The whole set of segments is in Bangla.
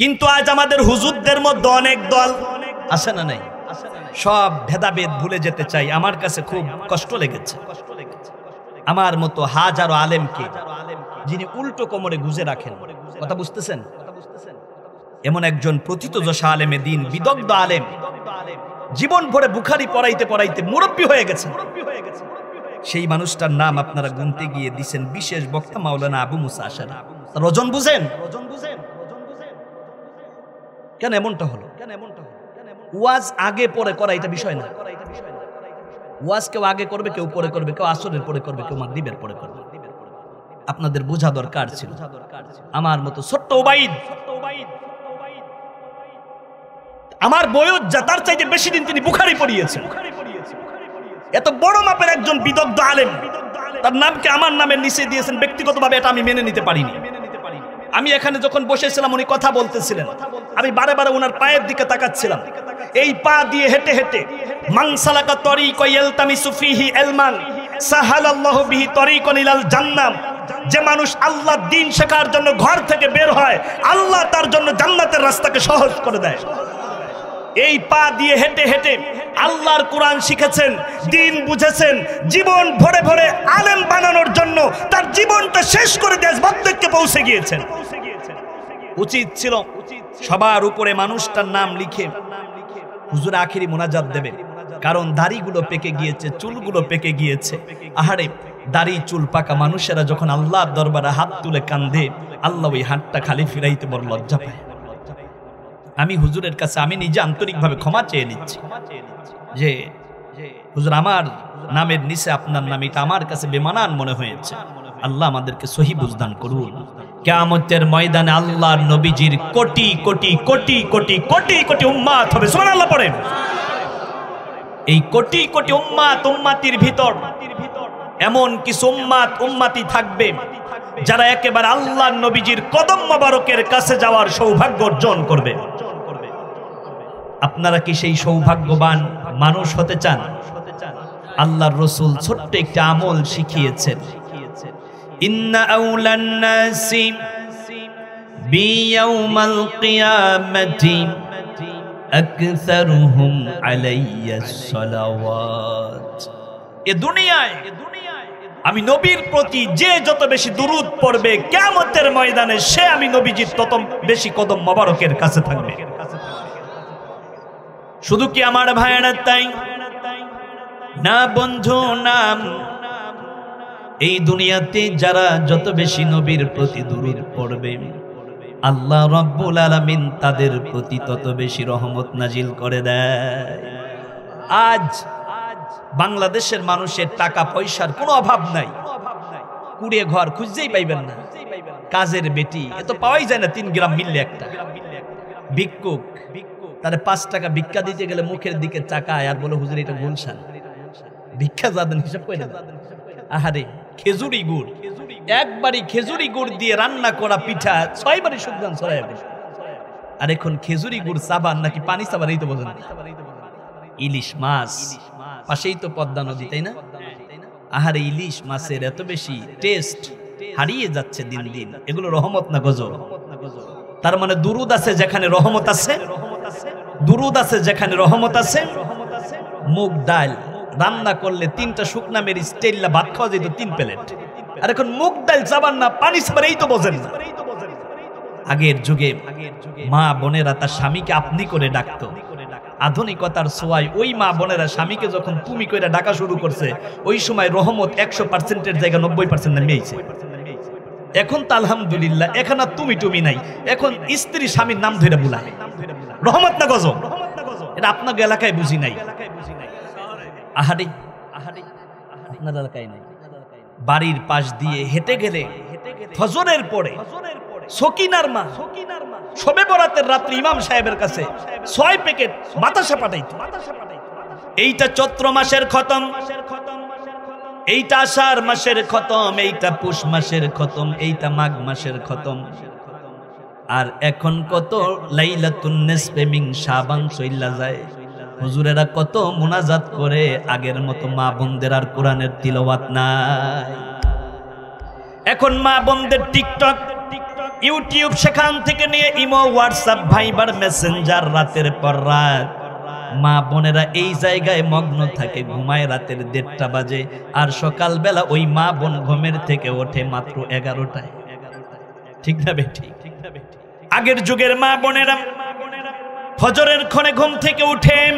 কিন্তু আজ আমাদের হুজুরদের মধ্যে অনেক দল আছে না নাই, সব ভেদাভেদ ভুলে যেতে চাই। আমার কাছে খুব কষ্ট লেগেছে আমার মতো হাজারো আলেমকে যিনি উল্টো কোমরে গুজে রাখেন। কথা বুঝতেছেন? এমন একজন প্রথিতযশা আলেমে দিন, বিদগ্ধ আলেম, জীবন ভরে বুখারী পড়াইতে পড়াইতে মুরব্বী হয়ে গেছে। সেই মানুষটার নাম আপনারা গুনতে গিয়ে দিছেন বিশেষ বক্তা মাওলানা আবু মুসা আশারী। তার ওজন বুঝেন? কেন এমনটা হলো? ওয়াজ আগে পরে করা এটা বিষয় না। ওয়াজ কেউ আগে করবে, কেউ পরে করবে, কেউ আসরের পরে করবে, কেউ মাগরিবের পরে করবে। আপনাদের বোঝা দরকার ছিল। আমার মতো ছোট্ট ওবাইদ, আমার বয়স যা তার চাইতে বেশি দিন তিনি বুখারী পড়িয়েছেন। এত বড় মাপের একজন বিদগ্ধ আলেম, তার নামকে আমার নামের নিচে দিয়েছেন। ব্যক্তিগতভাবে এটা আমি মেনে নিতে পারিনি। আমি এখানে যখন বসেছিলাম উনি কথা বলতেছিলেন, আমি বারে বারে ওনার পায়ের দিকে তাকাচ্ছিলাম। এই পা দিয়ে হেঁটে হেঁটে মান সালাকা তরিকা ইয়ালতামিসু ফিহি ইলমান সাহালাল্লাহু বিহি তরিকান ইলাল জান্নাহ। যে মানুষ আল্লাহর দ্বীন শেখার জন্য ঘর থেকে বের হয়, আল্লাহ তার জন্য জান্নাতের রাস্তাকে সহজ করে দেয়। এই পা দিয়ে হেঁটে হেঁটে আল্লাহর কোরআন শিখেছেন, দ্বীন বুঝেছেন, জীবন ভরে ভরে আলেম বানানোর জন্য তার জীবনটা শেষ করে দেশবাধ্যকে পৌঁছে গিয়েছেন। উচিত ছিল সবার উপরে মানুষটার নাম লিখে হুজুর আখেরি মোনাজাত দেবে। কারণ দাড়িগুলো পেকে গিয়েছে, চুলগুলো পেকে গিয়েছে। আহারে, দাড়ি চুল পাকা মানুষেরা যখন আল্লাহর দরবারে হাত তুলে কান্দে, আল্লাহ ওই হাতটা খালি ফিরাইতে বড় লজ্জা পায়। আমি হুজুরের কাছে আমি নিজে আন্তরিকভাবে ক্ষমা চেয়ে নিচ্ছি যে হুজুর, আমার নামের নিচে আপনার নাম, এটা আমার কাছে বেমানান মনে হয়েছে। আল্লাহ আমাদেরকে সহি বুঝদান করুন। কিয়ামতের ময়দানে আল্লাহর নবীজির কোটি কোটি কোটি কোটি কোটি কোটি উম্মাত হবে। সুবহানাল্লাহ পড়েন। এই কোটি কোটি উম্মাত উম্মাতির ভিতর এমন কিছু উম্মাত উম্মাতি থাকবে যারা একেবারে আল্লাহর নবীজির কদম মোবারকের কাছে যাওয়ার সৌভাগ্য অর্জন করবে। আপনারা কি সেই সৌভাগ্যবান মানুষ হতে চান? আল্লাহর রাসূল ছোট্ট একটা আমল শিখিয়েছেন। ইন্না আউলান নাসি বিয়াউমাল কিয়ামাতি আকসারুহুম আলাইয়াস সালাওয়াত। এ দুনিয়ায় আমি নবীর প্রতি যে যত বেশি দুরূদ পড়বে, কিয়ামতের ময়দানে সে আমি নবীজির তত বেশি কদম মোবারকের কাছে থাকবে। শুধু কি আমার ভাইয়েরা তাই না বন্ধু? নাম এই দুনিয়াতে যারা যত বেশি নবীর প্রতি দুরূদ পড়বে, আল্লাহ রাব্বুল আলামিন তাদের প্রতি তত বেশি রহমত নাজিল করে দেয়। আজ বাংলাদেশের মানুষের টাকা পয়সার কোনো অভাব নাই, কুড়িয়ে ঘর খুঁজতেই পাইবেন না। কাজের বেটি এ তো পাওয়াই যায় না। 3 গ্রাম মিললে একটা ভিক্ষুক, তারে 5 টাকা ভিক্ষা দিতে গেলে মুখের দিকে চাকায় আর বলে হুজুর এটা গুলশান, ভিক্ষা যাবেন হিসাব করে দেন। আহারে, খেজুরি গুড়, একবারই খেজুরি গুড় দিয়ে রান্না করা পিঠা 6 বারই সুদান ছড়ায়। আর এখন খেজুরি গুড় চাবান নাকি পানি চাবান এই তো বোঝেন। ইলিশ মাছ, পাশেই তো পদ্মা নদী, তাই না? আহারে, ইলিশ মাছের এত বেশি টেস্ট হারিয়ে যাচ্ছে দিন দিন। এগুলো রহমত না গজব? তার মানে দুরুদ আছে যেখানে রহমত আছে, দুরুদ আছে যেখানে রহমত আছে। মুগ ডাল রান্না করলে 3টা শুকনা মেরিচ তেল্লা ভাত খাওয়া যেত 3 প্লেট। আর এখন মুগ ডাল চাবান না, পানি চাবান এই তো বোঝেন না। আগের যুগে মা বোনেরা তার স্বামীকে আপনি করে ডাকতো। আধুনিকতার ছোঁয়ায় ওই মা বোনেরা স্বামীকে যখন তুমি কইরা ডাকা শুরু করছে, ওই সময় রহমত 100%-এর জায়গা 90% নামিয়েছে। এখন তো আলহামদুলিল্লাহ এখন আর তুমি তুমি নাই, এখন স্ত্রী স্বামীর নাম ধরে বুলায়। রহমত না গজব? এটা আপনাদের এলাকায় বুঝি নাই। আহারে, আপনার এলাকায় নাই। বাড়ির পাশ দিয়ে হেঁটে গেলে ফজরের পরে সকিনার মা শবে বরাতের রাত্রি ইমাম সাহেবের কাছে 6 প্যাকেট বাতাসা পাঠাইতো। এইটা চৈত্র মাসের খতম, এইটা আষাঢ় মাসের খতম, এইটা পুষ মাসের খতম, এইটা মাঘ মাসের খতম। আর এখন কত লাইলাতুন নিসফে মিন শাবান চইলা যায়। হুজুরেরা কত মুনাজাত করে, আগের মতো মা বোনদের আর কোরআনের তিলাওয়াত নাই। এখন মা বোনদের টিকটক, ইউটিউব, সেখান থেকে নিয়ে ইমো, হোয়াটসঅ্যাপ, ভাইবার, মেসেঞ্জার, রাতের পর রাত মা বোনেরা এই জায়গায় মগ্ন থাকে, ঘুমায় রাতের 1:30 বাজে, আর সকালবেলা ওই মা বোন ঘুমের থেকে ওঠে মাত্র 11টায়। ঠিক না বেঠি? আগের যুগের মা বোনেরা ফজরের ক্ষণে ঘুম থেকে উঠেন,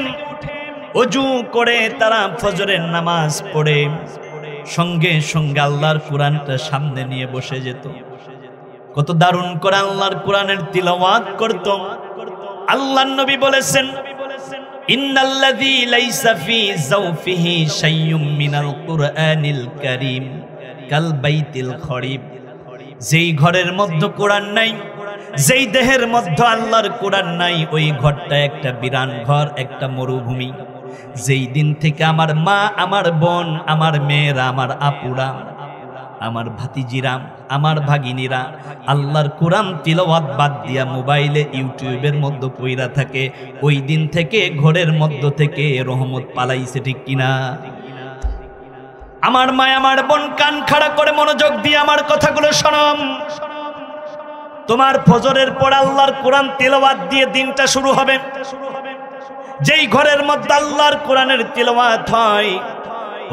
ওযু করে তারা ফজরের নামাজ পড়ে সঙ্গে সঙ্গে আল্লাহর কোরআনটা সামনে নিয়ে বসে যেত। কত দারুণ করে আল্লাহর কোরআনের তিলাওয়াত করত। আল্লাহর নবী বলেছেন, ইন্নাল্লাযী লাইসা ফী যাওফিহি শাইয়ুম মিনাল কুরআনিল কারীম কাল বাইতিল খরিব। যেই ঘরের মধ্যে কোরআন নাই, যেই দেহের মধ্যে আল্লাহর কোরআন নাই, ওই ঘরটা একটা বিরান ঘর, একটা মরুভূমি। যেই দিন থেকে আমার মা, আমার বোন, আমার মেয়েরা, আমার আপুরা, আমার ভাতিজিরা, আমার ভাগিনীরা আল্লাহর কোরআন তিলাওয়াত বাদ দিয়া মোবাইলে, ইউটিউবের মধ্যে পইরা থাকে, ওই দিন থেকে ঘরের মধ্য থেকে রহমত পালাইছে। ঠিক কিনা? আমার মা, আমার বোন, কান খাড়া করে মনোযোগ দিয়ে আমার কথাগুলো শোনো। তোমার ফজরের পর আল্লাহর কোরআন তিলাওয়াত দিয়ে দিনটা শুরু হবে। যেই ঘরের মধ্যে আল্লাহর কোরআনের তিলাওয়াত হয়,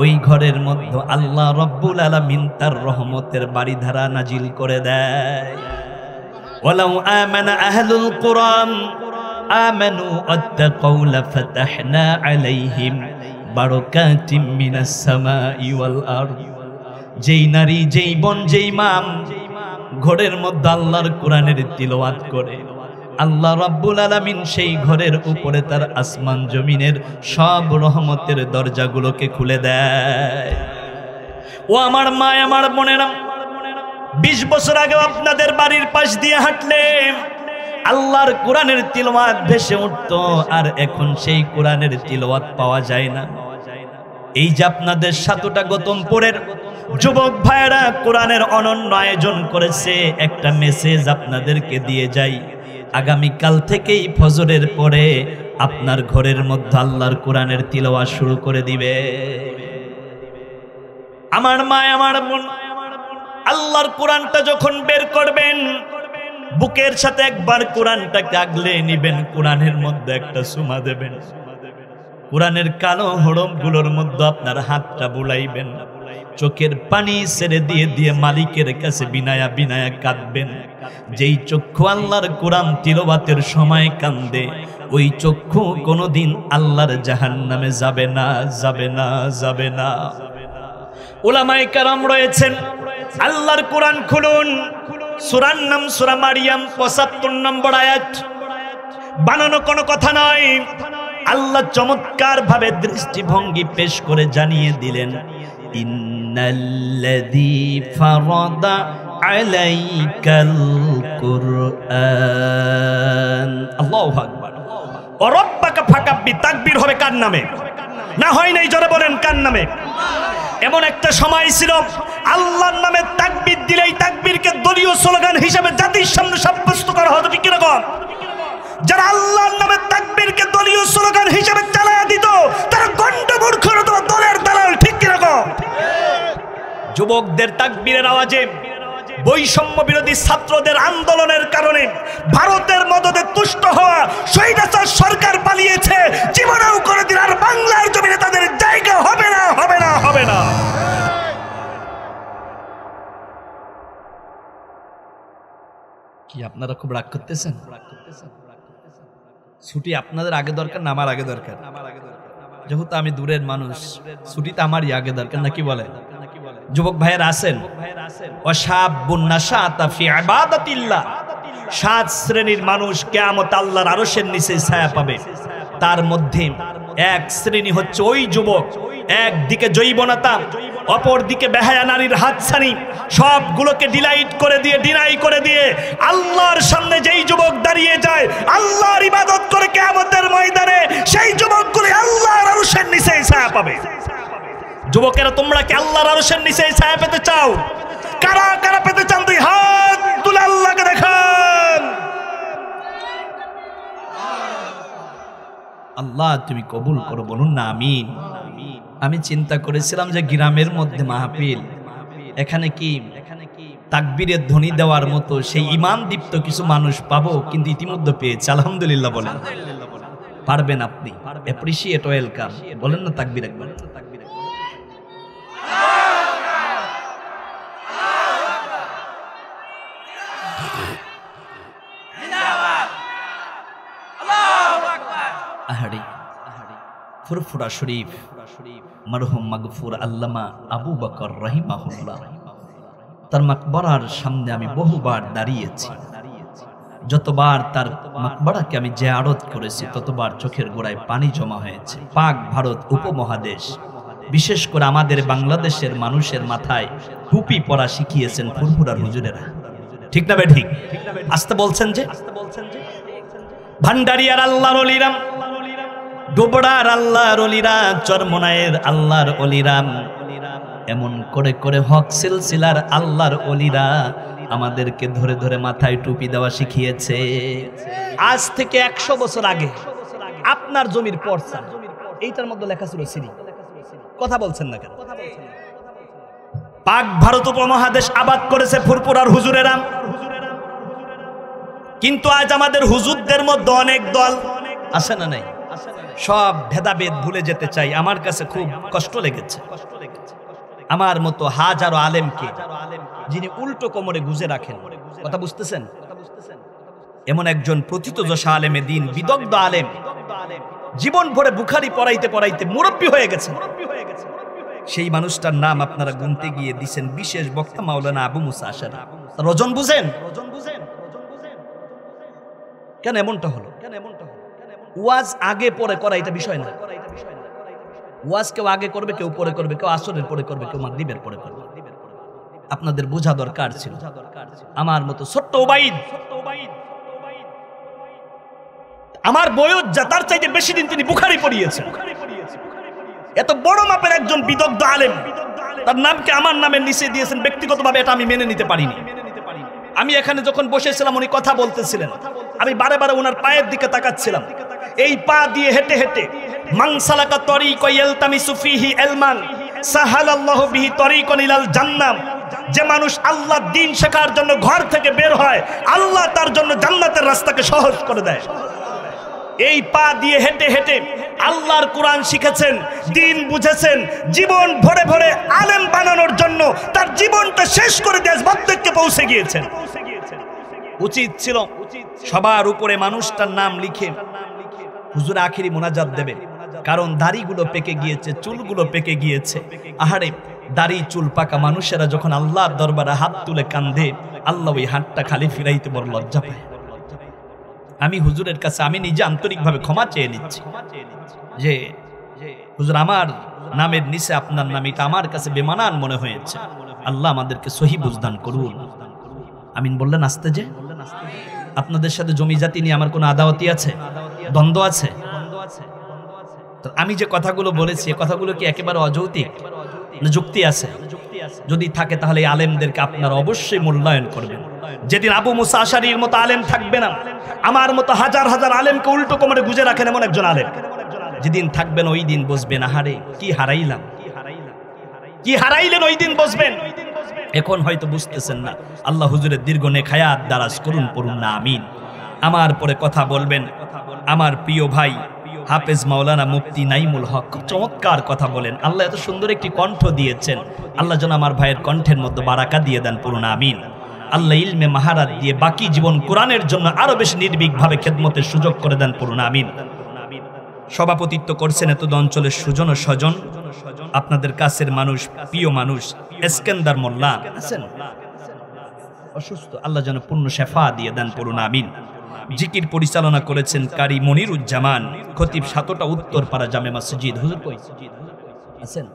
ওই ঘরের মধ্যে আল্লাহ রব্বুল আলামিন তার রহমতের বাড়িধারা নাজিল করে দেয়। ওয়ালাউ আমানা আহলুল কুরআন আমানু ওয়াত্তাকাউ লাফাতাহনা আলাইহিম বারাকাতিম মিনাস সামাই ওয়াল আরদ। যেই নারী, যেই বোন, যেই মা ঘরের মধ্যে আল্লাহর কোরআনের তিলাওয়াত করে, আল্লাহ রাব্বুল আলামিন সেই ঘরের উপরে তার আসমান জমিনের সব রহমতের দরজাগুলোকে খুলে দেয়। ও আমার মা, আমার বোনেরা, 20 বছর আগে আপনাদের বাড়ির পাশ দিয়ে হাঁটলে আল্লাহর কোরআনের তিলাওয়াত ভেসে উঠত, আর এখন সেই কোরআনের তিলাওয়াত পাওয়া যায় না। এই যে আপনাদের সাতটা গতমপুরের যুবক ভাইয়েরা কোরআনের অনন্য আয়োজন করেছে, একটা মেসেজ আপনাদেরকে দিয়ে যাই। আগামীকাল থেকেই ফজরের পরে আপনার ঘরের মধ্যে আল্লাহর কোরআনের তিলাওয়াত শুরু করে দিবে। আমার মা, আমার বোন, আল্লাহর কোরআনটা যখন বের করবেন, বুকের সাথে একবার কোরআনটাকে আগলে নিবেন, কোরআনের মধ্যে একটা চুমা দেবেন, কোরআনের কালো হরফগুলোর মধ্যে আপনার হাতটা বুলাইবেন, চোখের পানি ছেড়ে দিয়ে দিয়ে মালিকের কাছে বিনায়া বিনায়া কাঁদবেন। যেই চক্ষু আল্লাহর কোরআন তিলাওয়াতের সময় কান্দে, ওই চক্ষু কোনোদিন আল্লাহর জাহান্নামে যাবে না, যাবে না, যাবে না। উলামায়ে কেরাম রয়েছেন, আল্লাহর কোরআন খুলুন, সূরার নাম সূরা মারিয়াম, 75 নম্বর আয়াত। বানানো কোনো কথা নয়, আল্লাহ চমৎকার ভাবে দৃষ্টিভঙ্গি পেশ করে জানিয়ে দিলেন, ইন্নাল্লাযী ফারাদা আলাইকাল কুরআন। আল্লাহু আকবার। ওয়া রাব্বাকা ফাকাব্বির। তাকবীর হবে কার নামে? না হয় নাই, জোরে বলেন কার নামে? এমন একটা সময় ছিল আল্লাহর নামে তাকবীর দিলেই তাকবীরকে দলীয় স্লোগান হিসেবে জাতির সামনে সাব্যস্ত করা হতো। ঠিক কিরকম? যারা আল্লাহর নামে তাকবীরকে দলীয় স্লোগান হিসেবে চালায়া দিত, তারা গন্ডমূর্খ হতো, দলের দালাল। ঠিক কিরকম? যুবকদের তাকবীরের আওয়াজে বৈষম্য বিরোধী ছাত্রদের আন্দোলনের কারণে ভারতের মদদে তুষ্ট হওয়া স্বৈরাচার সরকার পালিয়েছে। জীবনেও কোনোদিন আর বাংলার জমিনে তাদের জায়গা হবে না, হবে না, হবে না। কি আপনারা খুব রাগ করতেছেন? ছুটি আপনাদের আগে দরকার না আমার আগে দরকার? যেহেতু আমি দূরের মানুষ, ছুটিটা আমারই আগে দরকার, নাকি বলে? যুবক ভাইয়েরা আছেন, ওয়াশাবুন নাশাতা ফি ইবাদাতিল্লাহ। 7 শ্রেণীর মানুষ কিয়ামত আল্লাহর আরশের নিচে ছায়া পাবে। তার মধ্যে এক শ্রেণী হচ্ছে ওই যুবক, একদিকে জৈবনতা, অপর দিকে বেহায়া নারীর হাতছানি, সবগুলোকে ডিলাইট করে দিয়ে, ডিনাই করে দিয়ে আল্লাহর সামনে যেই যুবক দাঁড়িয়ে যায়, আল্লাহর ইবাদত করে কিয়ামতের ময়দানে, সেই যুবকগুলো আল্লাহর আরশের নিচে ছায়া পাবে। যুবকেরা, তোমরা কি আল্লাহর আরশের নিচে ছায়া পেতে চাও? কারা কারা পেতে চান? তুই হাত তুলে আল্লাহকে দেখান। আল্লাহ তুমি কবুল করো, বলুন না আমিন। আমি চিন্তা করেছিলাম যে গ্রামের মধ্যে মাহফিল, এখানে কি তাকবীরের ধ্বনি দেওয়ার মতো সেই ঈমান দীপ্ত কিছু মানুষ পাবো, কিন্তু ইতিমধ্যে পেয়েছে। আলহামদুলিল্লাহ বলেন। পারবেন আপনি, অ্যাপ্রিশিয়েট ওয়েলকাম বলেন না তাকবীর একবার। আহাড়ি ফুরফুরা শরীফ মরহুম মাগফুর আল্লামা আবু বকর রাহিমাহুল্লাহ, তার মাকবরার সামনে আমি বহুবার দাঁড়িয়েছি। যতবার তার মাকবরাকে আমি জিয়ারত করেছি ততবার চোখের গোড়ায় পানি জমা হয়েছে। পাক ভারত উপমহাদেশ, বিশেষ করে আমাদের বাংলাদেশের মানুষের মাথায় টুপি পরা শিখিয়েছেন ফুরফুরার হুজুরেরা। ঠিক না বে ঠিক? আসতে বলছেন যে ভান্ডারিয়ার আল্লাহর ওলিরাম, ডোবড়ার আল্লাহর ওলিরা, চরমনায়ের আল্লাহর ওলিরাম, এমন করে করে হক সিলসিলার আল্লাহর ওলিরা আমাদেরকে ধরে ধরে মাথায় টুপি দেওয়া শিখিয়েছে। আজ থেকে 100 বছর আগে আপনার জমির পর্চা এইটার মধ্যে লেখা ছিল সিরি। কথা বলছেন না কেন? পাক ভারত উপমহাদেশ আবাদ করেছে ফুরফুরার হুজুরেরা, কিন্তু আজ আমাদের হুজুরদের মধ্যে অনেক দল আছে না নাই? সব ভেদাভেদ ভুলে যেতে চাই। আমার কাছে খুব কষ্ট লেগেছে আমার মতো হাজারো আলেমকে যিনি উল্টো কোমরে গুজে রাখেন। কথা বুঝতেছেন? এমন একজন প্রথিতযশা আলেমে দিন, বিদগ্ধ আলেম, জীবন ভরে বুখারী পড়াইতে পড়াইতে মুরব্বী হয়ে গেছেন। সেই মানুষটার নাম আপনারা গুনতে গিয়ে দিছেন বিশেষ বক্তা মাওলানা আবু মুসা আশারী। রজন বুঝেন? কেন এমনটা হলো? ওয়াজ আগে পরে করা এটা বিষয় না। ওয়াজ কেউ আগে করবে, কেউ পরে করবে, কেউ আসরের পরে করবে, কেউ মাগরিবের পরে করবে। আপনাদের বোঝা দরকার ছিল। আমার মতো ছোট্ট ওবাইদ, আমার বয়স যা তার চাইতে বেশি দিন তিনি বুখারী পড়িয়েছেন। এত বড় মাপের একজন বিদগ্ধ আলেম, তার নামকে আমার নামের নিচে দিয়েছেন। ব্যক্তিগতভাবে এটা আমি মেনে নিতে পারিনি। আমি এখানে যখন বসেছিলাম উনি কথা বলতেছিলেন, আমি বারে বারে ওনার পায়ের দিকে তাকাচ্ছিলাম। এই পা দিয়ে হেঁটে হেঁটে মান সালাকা তরিকা ইয়ালতামিসু ফিহি ইলমান সাহালাল্লাহু বিহি তরিকান ইলাল জান্নাহ, যে মানুষ আল্লাহর দ্বীন শেখার জন্য ঘর থেকে বের হয়, আল্লাহ তার জন্য জান্নাতের রাস্তাকে সহজ করে দেয়। এই পা দিয়ে হেঁটে হেঁটে আল্লাহর কোরআন শিখেছেন, দ্বীন বুঝেছেন, জীবন ভরে ভরে আলেম বানানোর জন্য তার জীবনটা শেষ করে দেশ বার্ধক্যে পৌঁছে গিয়েছেন। উচিত ছিল সবার উপরে মানুষটার নাম লিখে হুজুর আখিরি মোনাজাত দেবে, কারণ দাড়িগুলো পেকে গিয়েছে, চুলগুলো পেকে গিয়েছে। আহারে, দাড়ি চুল পাকা মানুষেরা যখন আল্লাহর দরবারে হাত তুলে কান্দে, আল্লাহ ওই হাতটা খালি ফিরাইতে বড় লজ্জা পায়। আমি হুজুরের কাছে আমি নিজে আন্তরিকভাবে ক্ষমা চেয়ে নিচ্ছি যে হুজুর আমার নামের নিচে আপনার নাম, এটা আমার কাছে বেমানান মনে হয়েছে। আল্লাহ আমাদেরকে সহি বুঝদান করুন। আমিন বললেন। আসতে যে আপনাদের সাথে জমি জাতি নিয়ে আমার কোনো আদাওয়াতি আছে, দ্বন্দ্ব আছে? আমি যে কথাগুলো বলেছি এই কথাগুলো কি একেবারে অযৌক্তিক না যুক্তি আছে? যদি থাকে তাহলে এই আলেমদেরকে আপনারা অবশ্যই মূল্যায়ন করবেন। যেদিন আবু মুসা আশারীর মতো আলেম থাকবে না, আমার মতো হাজার হাজার আলেমকে উল্টো কোমরে গুজে রাখেন এমন একজন আলেম যেদিন থাকবেন, ওই দিন বসবেন আহারে কি হারাইলাম, কি হারাইলেন, ওই দিন বসবেন। এখন হয়তো বুঝতেছেন না। আল্লাহ হুজুরের দীর্ঘ নেক হায়াত দারাজ করুন, পড়ুন না আমিন। আমার পরে কথা বলবেন আমার প্রিয় ভাই হাফেজ মাওলানা মুফতি নাইমুল হক, খুব চমৎকার কথা বলেন। আল্লাহ এত সুন্দর একটি কণ্ঠ দিয়েছেন, আল্লাহ যেন আমার ভাইয়ের কণ্ঠের মধ্যে বারাকা দিয়ে দেন, পড়ুন আমিন। আল্লাহ ইলমে মাহারাত দিয়ে বাকি জীবন কোরআনের জন্য আরো বেশি নির্ভীকভাবে খেদমতের সুযোগ করে দেন, পড়ুন আমিন। সভাপতিত্ব করছেন এত অঞ্চলের সুজন ও স্বজন, আপনাদের কাছের মানুষ, প্রিয় মানুষ এসকেন্দার মোল্লা আছেন, অসুস্থ, আল্লাহ যেন পূর্ণ শেফা দিয়ে দেন, পড়ুন আমিন। জিকির পরিচালনা করেছেন কারি মনিরুজ্জামান, খতিব সাতটা উত্তরপাড়া জামে মসজিদ। হুজুর কই আছেন?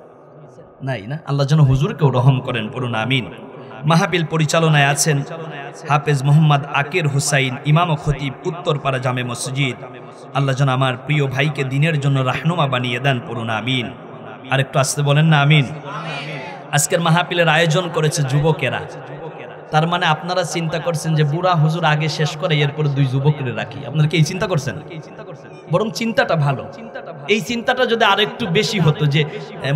নাই না? আল্লাহ যেন হুজুরকেও রহম করেন, পড়ুন আমিন। মাহফিল পরিচালনায় আছেন হাফেজ মোহাম্মদ আকির হুসাইন, ইমাম ও খতিব উত্তরপাড়া জামে মসজিদ। আল্লাহ যেন আমার প্রিয় ভাইকে দিনের জন্য রাহনুমা বানিয়ে দেন, পড়ুন আমিন। আর একটু আসতে বলেন না আমিন। আজকের মাহফিলের আয়োজন করেছে যুবকেরা, তার মানে আপনারা চিন্তা করছেন যে বুড়া হুজুর আগে শেষ করে এরপর দুই যুবকরে রাখি, আপনারা কি এই চিন্তা করছেন? বরং চিন্তাটা ভালো। এই চিন্তাটা যদি আরেকটু বেশি হতো যে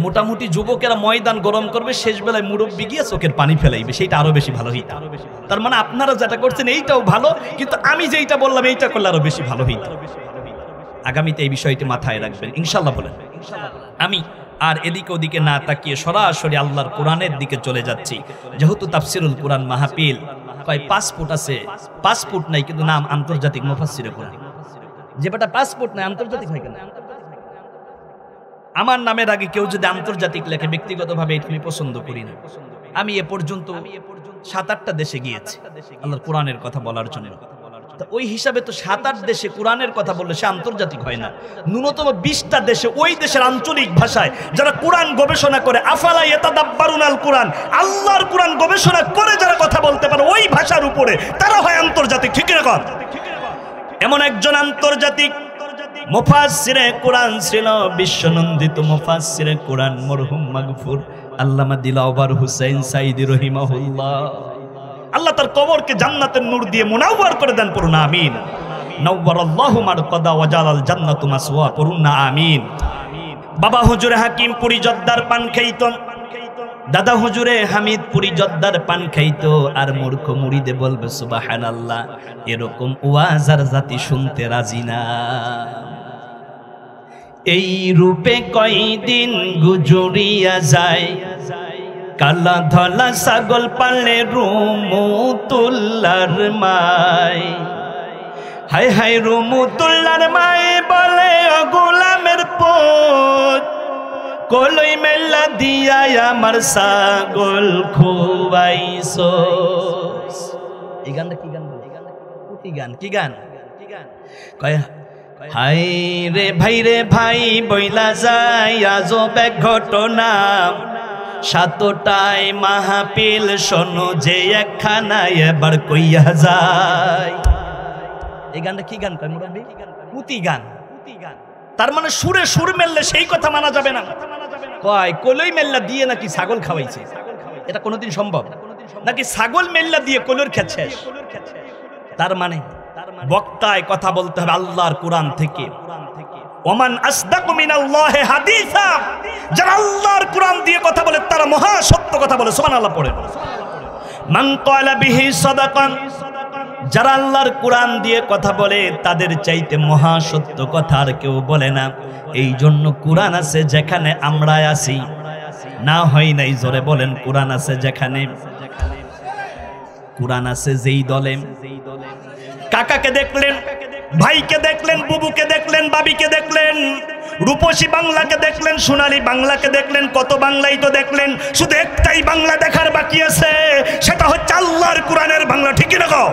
মোটামুটি যুবকেরা ময়দান গরম করবে, শেষ বেলায় মুরব্বি গিয়ে চোখের পানি ফেলাইবে, সেইটা আরো বেশি ভালো হইতো। তার মানে আপনারা যেটা করছেন এইটাও ভালো, কিন্তু আমি যেইটা বললাম এইটা করলে আরো বেশি ভালো হইতো। আগামীতে এই বিষয়টি মাথায় রাখবেন ইনশাআল্লাহ। বলেন আমি আর এদিকে ওদিকে না তাকিয়ে সরাসরি আল্লাহর কোরআনের দিকে চলে যাচ্ছি। যেহেতু তাফসিরুল কোরআন মাহফিল কয় 5 ফুট আছে, 5 ফুট নাই কিন্তু নাম আন্তর্জাতিক মুফাসসিরে কোরআন। যে বেটা 5 ফুট নাই আন্তর্জাতিক হয় কেন? আমার নামের আগে কেউ যদি আন্তর্জাতিক লেখে, ব্যক্তিগতভাবে এটা আমি পছন্দ করি না। আমি এ পর্যন্ত 7-8টা দেশে গিয়েছি আল্লাহর কোরআনের কথা বলার জন্য। ওই হিসাবে তো 7-8 দেশে কোরআনের কথা বললে সে আন্তর্জাতিক হয় না। ন্যূনতম 20টা দেশে ওই দেশের আঞ্চলিক ভাষায় যারা কোরআন গবেষণা করে, আফালা ইয়াতাদাব্বারুনাল কোরআন, আল্লাহর কোরআন গবেষণা করে যারা কথা বলতে পারে ওই ভাষার উপরে, তারা হয় আন্তর্জাতিক। ঠিক না কথা? এমন একজন আন্তর্জাতিক মুফাসসিরে কোরআন ছিল, বিশ্বনন্দিত মুফাসসিরে কোরআন মরহুম মাগফুর আল্লামা দিলাওয়ার হুসাইন সাইদি রহিমাহুল্লাহ। আল্লাহ তার কবরকে জান্নাতের নূর দিয়ে মুনাওয়ার করে দেন, পড়ুন আমিন। নাওয়ারাল্লাহু মারকাদা ওয়া জালাল জান্নাতু মাসওয়া, পড়ুন না আমিন। বাবা হুজুরে হাকিম পুরি জদ্দার পান খাইতো, দাদা হুজুরে হামিদপুরি জদ্দার পান খাইতো, আর মূর্খ মুরিদে বলবে সুবহানাল্লাহ। এরকম ওয়াজ আর জাতি শুনতে রাজি না। এই রূপে কয়দিন গুজরিয়া যায়, কালা ধলা ছাগল পালে রুমুতুল্লার মাই। হায় হায় রুমুতুল্লার মাই বলে ও গোলামের পুত, কলই মেলা দিয়া আমার ছাগল খুবাইছো। এই গানটা কি গান? কি গান? কি গান? কয় হায় রে ভাই রে ভাই বইলা যায় আজব এক ঘটনা, 7টায় মাহফিল শোনো যে একখানায় এবার কইয়া যায়। এই গানটা কি গান কয় মুরাব্বি? পুতি গান। তার মানে সুরে সুর মেললে সেই কথা মানা যাবে না। কয় কলই মেল্লা দিয়ে নাকি ছাগল খাওয়াইছে, এটা কোনোদিন সম্ভব নাকি? ছাগল মেল্লা দিয়ে কলর খেত শেষ। তার মানে বক্তায় কথা বলতে হবে আল্লাহর কোরআন থেকে। ওমান আসদাকু মিনাল্লাহি হাদিসা, যারা আল্লাহর কোরআন দিয়ে কথা বলে তারা মহা সত্য কথা বলে। সুবহানাল্লাহ পড়েন। মান ক্বালা বিহি সাদাকান, যারা আল্লাহর কোরআন দিয়ে কথা বলে তাদের চাইতে মহা সত্য কথা আর কেউ বলে না। এই জন্য কোরআন আছে যেখানে আমরা আছি, না হয় নাই জোরে বলেন। কোরআন আছে যেখানে, কোরআন আছে যেই দলে। কাকাকে দেখলেন, ভাইকে দেখলেন, বুবুকে দেখলেন, বাবিকে দেখলেন, রূপসী বাংলাকে দেখলেন, সোনালী বাংলাকে দেখলেন, কত বাংলাই তো দেখলেন। শুধু একটাই বাংলা দেখার বাকি আছে, সেটা হচ্ছে আল্লাহর কোরআনের বাংলা। ঠিক না গো?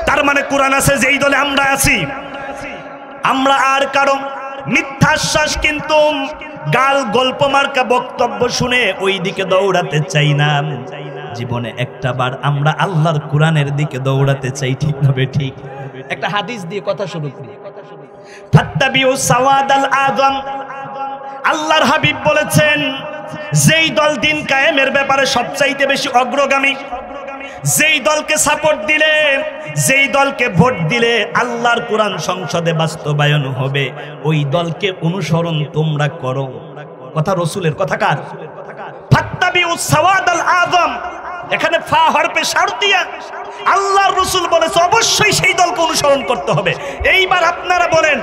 তার মানে কোরআন আছে যেই দলে আমরা আছি। আমরা আর কারো মিথ্যাশ্বাস কিন্তু গাল গল্প মার্কা বক্তব্য শুনে ওই দিকে দৌড়াতে চাই না। জীবনে একটা বার আমরা আল্লাহর কোরআনের দিকে দৌড়াতে চাই। ঠিক হবে? ঠিক। একটা হাদিস দিয়ে কথা শুরু করি। ফাত্তাবিউ সাওয়াদাল আযম, আল্লাহর হাবিব বলেছেন যেই দল দিন কায়েমের ব্যাপারে সবচাইতে বেশি অগ্রগামী, যেই দলকে সাপোর্ট দিলে, যেই দলকে ভোট দিলে আল্লাহর কোরআন সংসদে বাস্তবায়ন হবে, ওই দলকে অনুসরণ তোমরা করো। কথা রসুলের কথা। কার? ফাত্তাবিউ সাওয়াদাল আযম, এখানে ফা হরফে শারতিয়া। আল্লাহর রাসূল বলেছে অবশ্যই সেই দলকে অনুসরণ করতে হবে। এইবার আপনারা বলেন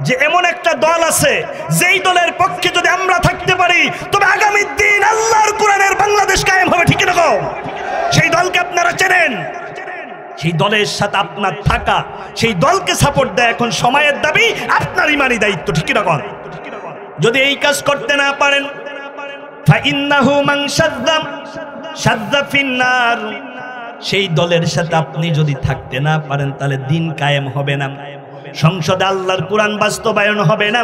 যে এমন একটা দল আছে যেই দলের পক্ষে যদি আমরা থাকতে পারি তবে আগামী দিন আল্লাহর কোরআনের বাংলাদেশ কায়েম হবে। ঠিক না? সেই দলকে আপনারা চেনেন, সেই দলের সাথে আপনার থাকা, সেই দলকে সাপোর্ট দেয় এখন সময়ের দাবি, আপনার ইমানি দায়িত্ব। ঠিক না? যদি এই কাজ করতে না পারেন, ফাইন্নাহু মান শাযযা ফিন্নার, সেই দলের সাথে আপনি যদি থাকতে না পারেন তাহলে দিন কায়েম হবে না, সংসদে আল্লাহর কোরআন বাস্তবায়ন হবে না।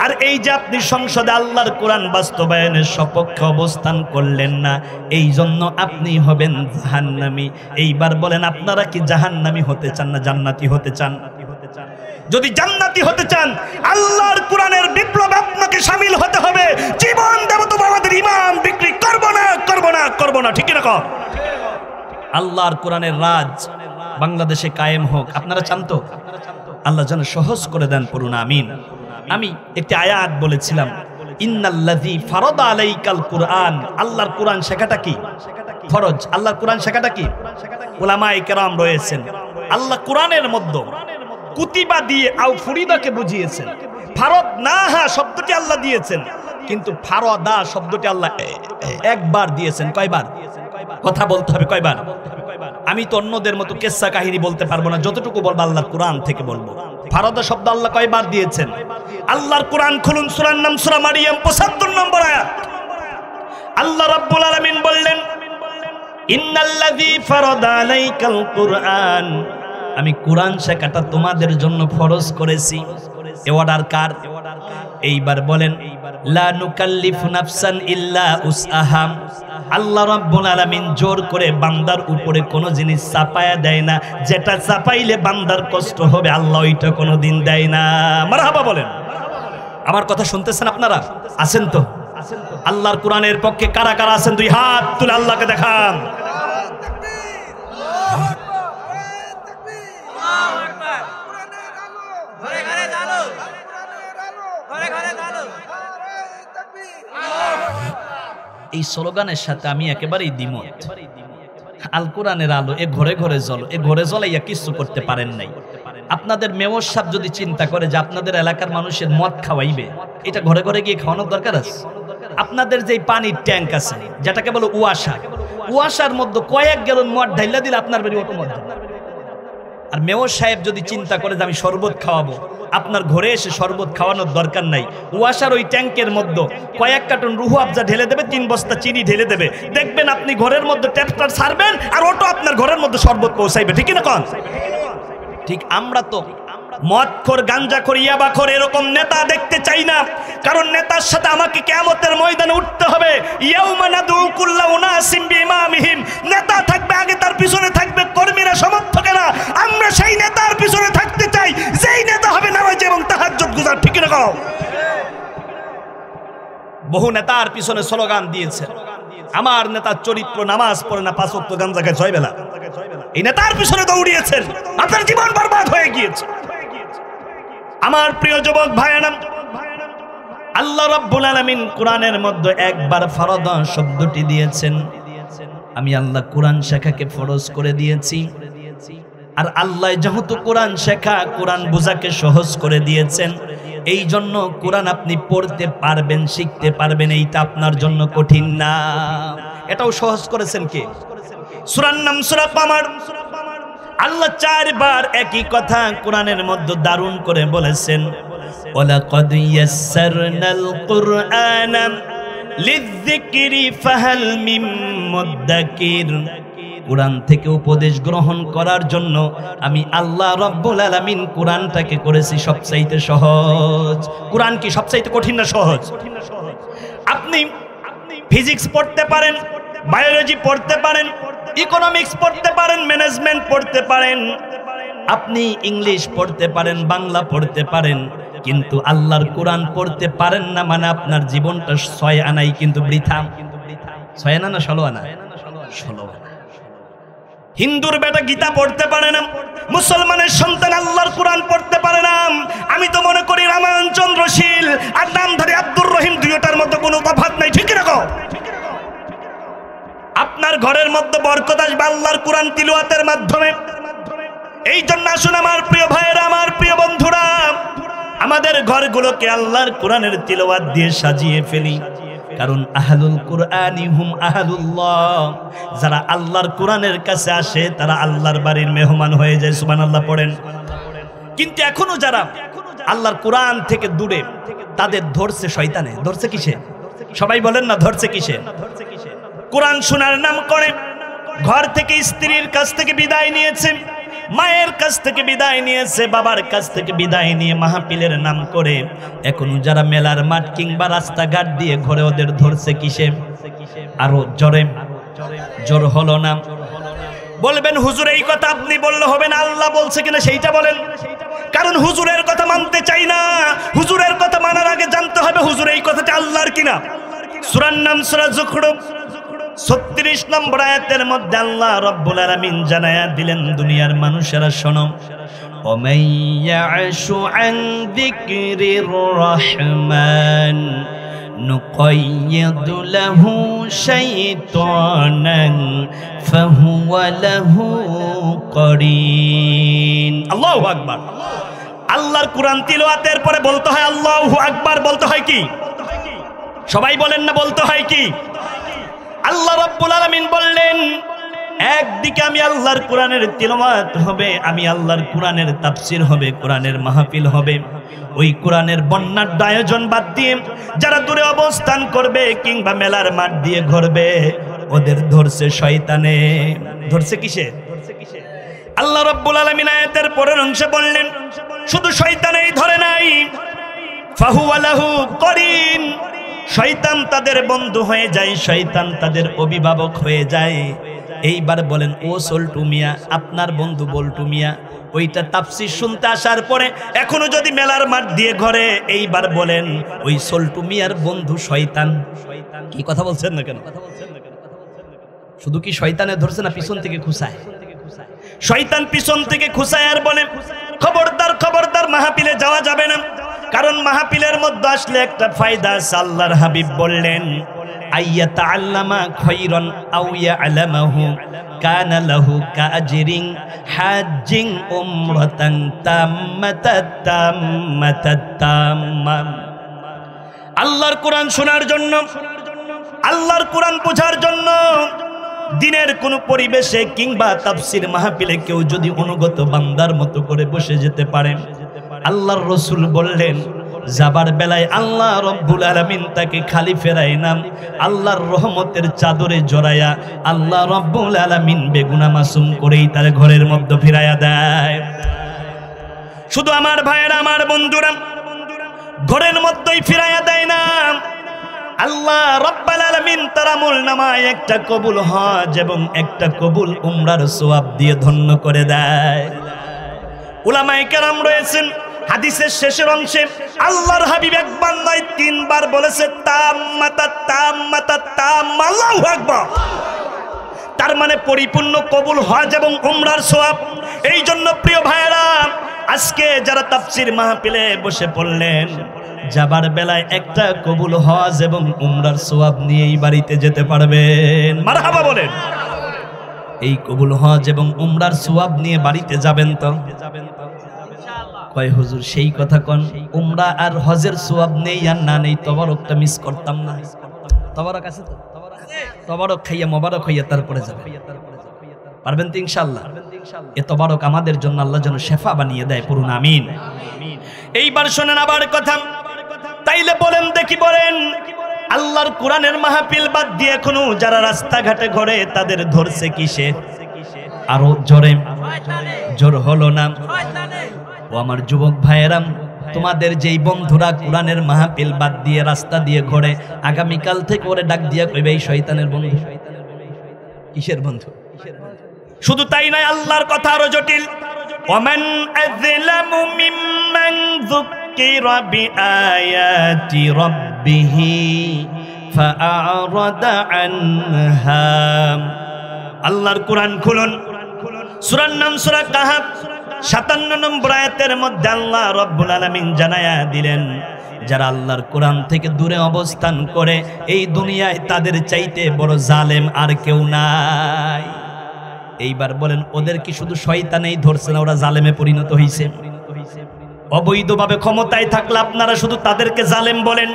আর এই যে আপনি সংসদে আল্লাহর কোরআন বাস্তবায়নের সপক্ষে অবস্থান করলেন না, এই জন্য আপনি হবেন জাহান্নামী। এইবার বলেন আপনারা কি জাহান্নামী হতে চান না জান্নাতি হতে চান? যদি জান্নাতি হতে চান আল্লাহর কোরআনের বিপ্লবে আপনাকে শামিল হতে হবে। জীবন দেব তো আমাদের ঈমান বিক্রি করব না, করব না, করব না। ঠিক না? আল্লাহর কোরআনের রাজ বাংলাদেশে কায়েম হোক। আপনারা চান তো? আল্লাহ যেন সহজ করে দেন, পড়ুন আমিন। আমি একটি আয়াত বলেছিলাম, ইন্নাল্লাযী ফারাদা আলাইকাল কুরআন। আল্লাহর কোরআন শেখাটা কি? ফরজ। আল্লাহর কোরআন শেখাটা কি? উলামায়ে কেরাম রয়েছেন, আল্লাহ কোরআনের মধ্যে কুতিবা দিয়ে আও ফুরিদাকে বুঝিয়েছেন। ফারদ নাহা শব্দটি আল্লাহ দিয়েছেন, কিন্তু ফারদা শব্দটি আল্লাহ একবার দিয়েছেন। কয়বার? কথা বলতে হবে, কয়বার? আমি তো অন্যদের মতো কিসসা কাহিনী বলতে পারবো না, যতটুকু বলবো আল্লাহর কোরআন থেকে বলবো। ফারদা শব্দ আল্লাহ কয়বার দিয়েছেন? আল্লাহর কোরআন খুলুন, সূরার নাম সূরা মারিয়াম ৭৫ নম্বর আয়াত। আল্লাহ রাব্বুল আলামিন বললেন, ইন্নাল্লাযী ফারাদা আলাইকাল কুরআন, আমি কোরআন শেখাটা তোমাদের জন্য ফরজ করেছি। এ অর্ডার কার? এইবার বলেন, লা নুকাল্লিফু নাফসান ইল্লা উসআহা। আল্লাহ রাব্বুল আলামিন জোর করে বান্দার উপরে কোনো জিনিস চাপায়া দেয় না, যেটা চাপাইলে বান্দার কষ্ট হবে আল্লাহ ওইটা কোনোদিন দেয় না। মারহাবা বলেন। আমার কথা শুনতেছেন আপনারা? আছেন তো? আল্লাহর কোরআনের পক্ষে কারা কারা আছেন? দুই হাত তুলে আল্লাহকে দেখান। এই স্লোগানের সাথে আমি একেবারেই দ্বিমত। আল কোরআনের আলো, এ ঘরে ঘরে জ্বলো। এ ঘরে জ্বলাইয়া কিছু করতে পারেন নাই। আপনাদের মেয়র সাহেব যদি চিন্তা করে যে আপনাদের এলাকার মানুষের মদ খাওয়াইবে, এটা ঘরে ঘরে গিয়ে খাওয়ানোর দরকার আছে? আপনাদের যে পানির ট্যাঙ্ক আছে, যেটাকে বলে ওয়াসা, ওয়াসার মধ্যে কয়েক গ্যালন মদ ঢাইলা দিলে আপনার বাড়ি অটো মদ। আর মেয়র সাহেব যদি চিন্তা করে যে আমি শরবত খাওয়াবো, আপনার ঘরে এসে শরবত খাওয়ানোর দরকার নাই। ওয়াসার ওই ট্যাঙ্কের মধ্যে কয়েক কার্টন রুহু আফজা ঢেলে দেবে, 3 বস্তা চিনি ঢেলে দেবে, দেখবেন আপনি ঘরের মধ্যে ট্যাপটার ছাড়বেন আর অটো আপনার ঘরের মধ্যে শরবত পৌঁছাইবে। ঠিক না কোন? ঠিক আমরা তো মদখোর, গাঞ্জাখোর, ইয়াবাখোর এরকম নেতা দেখতে চাই না। কারণ নেতার সাথে আমাকে কিয়ামতের ময়দানে উঠতে হবে। ইয়াউমা নাদউ কুল্লা উনাসিম বিইমামিহিম। নেতা থাকবে আগে, তার পিছনে থাকবে কর্মীরা, সমর্থকেরা। আমরা সেই নেতার পিছনে থাকতে চাই যেই নেতা হবে নামাজি এবং তাহাজ্জুদ গুজার। ঠিক না কও? বহু নেতার পিছনে স্লোগান দিয়েছে, আমার নেতার চরিত্র, নামাজ পড়ে না, 5 ওয়াক্ত গাঞ্জা খায় 6 বেলা। এই নেতার পিছনে দৌড়িয়েছেন, আপনার জীবন বরবাদ হয়ে গিয়েছে। আমার প্রিয় যুবক ভাইয়েরা, আল্লাহ রাব্বুল আলামিন কোরআনের মধ্যে একবার ফারাদা শব্দটি দিয়েছেন। আমি আল্লাহ কোরআন শেখাকে ফরজ করে দিয়েছি। আর আল্লাহ যেহেতু কোরআন শেখা, কোরআন বোঝাকে সহজ করে দিয়েছেন, এই জন্য কোরআন আপনি পড়তে পারবেন, শিখতে পারবেন, এইটা আপনার জন্য কঠিন না। এটাও সহজ করেছেন কে? সূরার নাম সূরা কামার। আল্লাহ 4 বার একই কথা কোরআনের মধ্যে দারুণ করে বলেছেন, ওয়ালাকাদ ইয়াসসারনাল কুরআনা লিযযিকরি ফাহাল মিন মুদ্দাকির। কোরআন থেকে উপদেশ গ্রহণ করার জন্য আমি আল্লাহ রাব্বুল আলামিন কোরআনটাকে করেছি সবচাইতে সহজ। কোরআন কি সবচাইতে কঠিন না সহজ? আপনি ফিজিক্স পড়তে পারেন, বায়োলজি পড়তে পারেন, ইকোনমিক্স পড়তে পারেন, ম্যানেজমেন্ট পড়তে পারেন, আপনি ইংলিশ পড়তে পারেন, বাংলা পড়তে পারেন, কিন্তু আল্লাহর কোরআন পড়তে পারেন না মানে আপনার জীবনটা 6 আনাই কিন্তু বৃথা। 6 আনা না 16 আনা? 16 আনা। হিন্দুর বেটা গীতা পড়তে পারে না, মুসলমানের সন্তান আল্লাহর কোরআন পড়তে পারে না। আমি তো মনে করি রামায়ণ চন্দ্রশীল আর নামধারী আব্দুর রহিম দুইটার মধ্যে কোনো তফাৎ নাই। ঠিক না? আপনার ঘরের মধ্যে বরকত আসবে আল্লাহর কোরআন তিলাওয়াতের মাধ্যমে। এই জন্য আসুন আমার প্রিয় ভাইয়েরা, আমার প্রিয় বন্ধুরা, আমাদের ঘরগুলোকে আল্লাহর কোরআনের তিলাওয়াত দিয়ে সাজিয়ে ফেলি। কারণ আহলুল কুরআনি হুম আহলুল্লাহ, যারা আল্লাহর কোরআনের কাছে আসে তারা আল্লাহর বাড়ির মেহমান হয়ে যায়। সুবহানাল্লাহ পড়েন। কিন্তু এখনো যারা আল্লাহর কোরআন থেকে দূরে, তাদের ধরছে শয়তানে। ধরছে কিসে? সবাই বলেন না, ধরছে কিসে? কোরআন শোনার নাম করে ঘর থেকে স্ত্রীর কাছ থেকে বিদায় নিয়েছে, মায়ের কাছ থেকে বিদায় নিয়েছে, বাবার কাছ থেকে বিদায় নিয়ে মাহফিলের নাম করে এখনো যারা মেলার মাঠ কিংবা রাস্তাঘাট দিয়ে ঘরে, ওদের ধরছে কিসে? আরো জোরে জোর হলো না? বলবেন হুজুর এই কথা আপনি বললে হবে না, আল্লাহ বলছে কিনা সেইটা বলেন। কারণ হুজুরের কথা মানতে চাই না। হুজুরের কথা মানার আগে জানতে হবে হুজুর এই কথাটা আল্লাহর কিনা। সূরার নাম সূরা যুখরুফ। 36 নম্বর আয়াতের মধ্যে আল্লাহ রাব্বুল আলামিন জানায়া দিলেন দুনিয়ার মানুষেরা শোনো ওমাই ইয়াশু আন যিকরির রহমান নুকাইয়িদ লাহু শাইতানান ফাহুয়া লাহু করিন। আল্লাহু আকবার। আল্লাহর কোরআন তিলাওয়াতের পরে বলতে হয় আল্লাহু আকবার, বলতে হয় কি? সবাই বলেন না, বলতে হয় কি? আল্লাহ রাব্বুল আলামিন বললেন একদিকে আমি আল্লাহর কোরআনের তিলাওয়াত হবে, আমি আল্লাহর কোরআনের তাফসীর হবে, কোরআনের মাহফিল হবে। ওই কোরআনের বন্যাঢ্য আয়োজন বাদ দিয়ে যারা দূরে অবস্থান করবে কিংবা মেলার মাঠ দিয়ে ঘুরবে ওদের ধরছে শয়তানে। ধরছে কিসে? আল্লাহ রাব্বুল আলামিন আয়াতের পরের অংশে বললেন শুধু শয়তানেই ধরে নাই, ফাহুয়া লাহু করিন। শয়তান তাদের বন্ধু হয়ে যায়, শয়তান তাদের অভিভাবক হয়ে যায়। এইবার বলেন ও সল্টু মিয়া, আপনার বন্ধু বল্টু মিয়া ওইটা তাফসীর শুনতে আসার পরে এখনো যদি মেলার মাঠ দিয়ে ঘরে, এইবার বলেন ওই সল্টু মিয়ার বন্ধু শয়তান। কি কথা বলছেন না কেন? শুধু কি শয়তানে ধরছে না পিছন থেকে খুসায়? শয়তান পিছন থেকে খুসায় আর বলে খবরদার খবরদার মাহফিলে যাওয়া যাবে না, কারণ মাহফিলের মধ্যে আসলে একটা ফায়দা আছে। আল্লাহর হাবিব বললেন আইয়াতাআল্লামা খায়রান আও ইয়ালামাহু কানা লাহু কাআজরিন হাজ্জিন উমরাতান তাম্মাতাম। আল্লাহর কোরআন শোনার জন্য, আল্লাহর কোরআন বোঝার জন্য দিনের কোন পরিবেশে কিংবা তাফসীর মাহফিলে কেউ যদি অনুগত বান্দার মতো করে বসে যেতে পারে, আল্লাহর রাসূল বললেন যাবার বেলায় আল্লাহ রাব্বুল আলামিন তাকে খালি ফেরায় না, আল্লাহর রহমতের চাদরে জড়ায়া আল্লাহ রাব্বুল আলামিন বেগুনা মাসুম করেই তার ঘরের মধ্যে ফিরায়া দেয়। শুধু আমার ভাইয়েরা, আমার বন্ধুরা, ঘরের মধ্যেই ফিরায়া দেয় না, আল্লাহ রাব্বুল আলামিন তার আমলনামায় একটা কবুল হজ এবং একটা কবুল উমরার সওয়াব দিয়ে ধন্য করে দেয়। উলামায়ে কেরাম রয়েছেন, হাদিসের শেষের অংশে আল্লাহর হাবিব একবার নয় তিনবার বলেছে তাম্মাতাত তাম্মাতাত তাম্মা, আল্লাহু আকবার। তার মানে পরিপূর্ণ কবুল হজ এবং উমরার সওয়াব। এই জন্য প্রিয় ভাইয়েরা, আজকে যারা তাফসীর মাহফিলে বসে পড়লেন, যাবার বেলায় একটা কবুল হজ এবং উমরার সওয়াব নিয়েই বাড়িতে যেতে পারবেন। মারহাবা বলেন। এই কবুল হজ এবং উমরার সওয়াব নিয়ে বাড়িতে যাবেন তো? কয় হুজুর সেই কথা কোন, উমরা আর হজের সওয়াব নেই আর না নেই, তবারকটা মিস করতাম না। তবারক আছে তো? তবারক খাইয়া মোবারক হইয়া তারপরে যাবে। পারবেন তো ইনশাআল্লাহ? এ তবারক আমাদের জন্য আল্লাহ যেন শেফা বানিয়ে দেয়, পড়ুন আমিন। এইবার শোনেন আবার কথা, তাইলে বলেন দেখি, বলেন আল্লাহর কোরআনের মাহফিল বাদ দিয়ে এখনো যারা রাস্তাঘাটে ঘরে তাদের ধরছে কিসে? আরো জোরে জোর হলো না? ও আমার যুবক ভাইয়েরা, তোমাদের যেই বন্ধুরা কোরআনের মাহফিল বাদ দিয়ে রাস্তা দিয়ে ঘরে, আগামীকাল থেকে ওরে ডাক দিয়া কইবে এই শয়তানের বন্ধু। কিসের বন্ধু? শুধু তাই নয়, আল্লাহর কথা আরো জটিল। ওমান আযলামু মিম্মান যুকিরা বিআয়াতি রাব্বিহি ফাআরাদা আনহা। আল্লাহর কোরআন খুলুন, সূরার নাম সূরা কাহাফ 57 নম্বর আয়াতের মধ্যে আল্লাহ রাব্বুল আলামিন জানায়া দিলেন যারা আল্লাহর কোরআন থেকে দূরে অবস্থান করে এই দুনিয়ায় তাদের চাইতে বড় জালেম আর কেউ নাই। এইবার বলেন ওদের কি শুধু শয়তানেই ধরছে না, ওরা জালেমে পরিণত হইছে? অবৈধভাবে ক্ষমতায় থাকলে আপনারা শুধু তাদেরকে জালেম বলেন,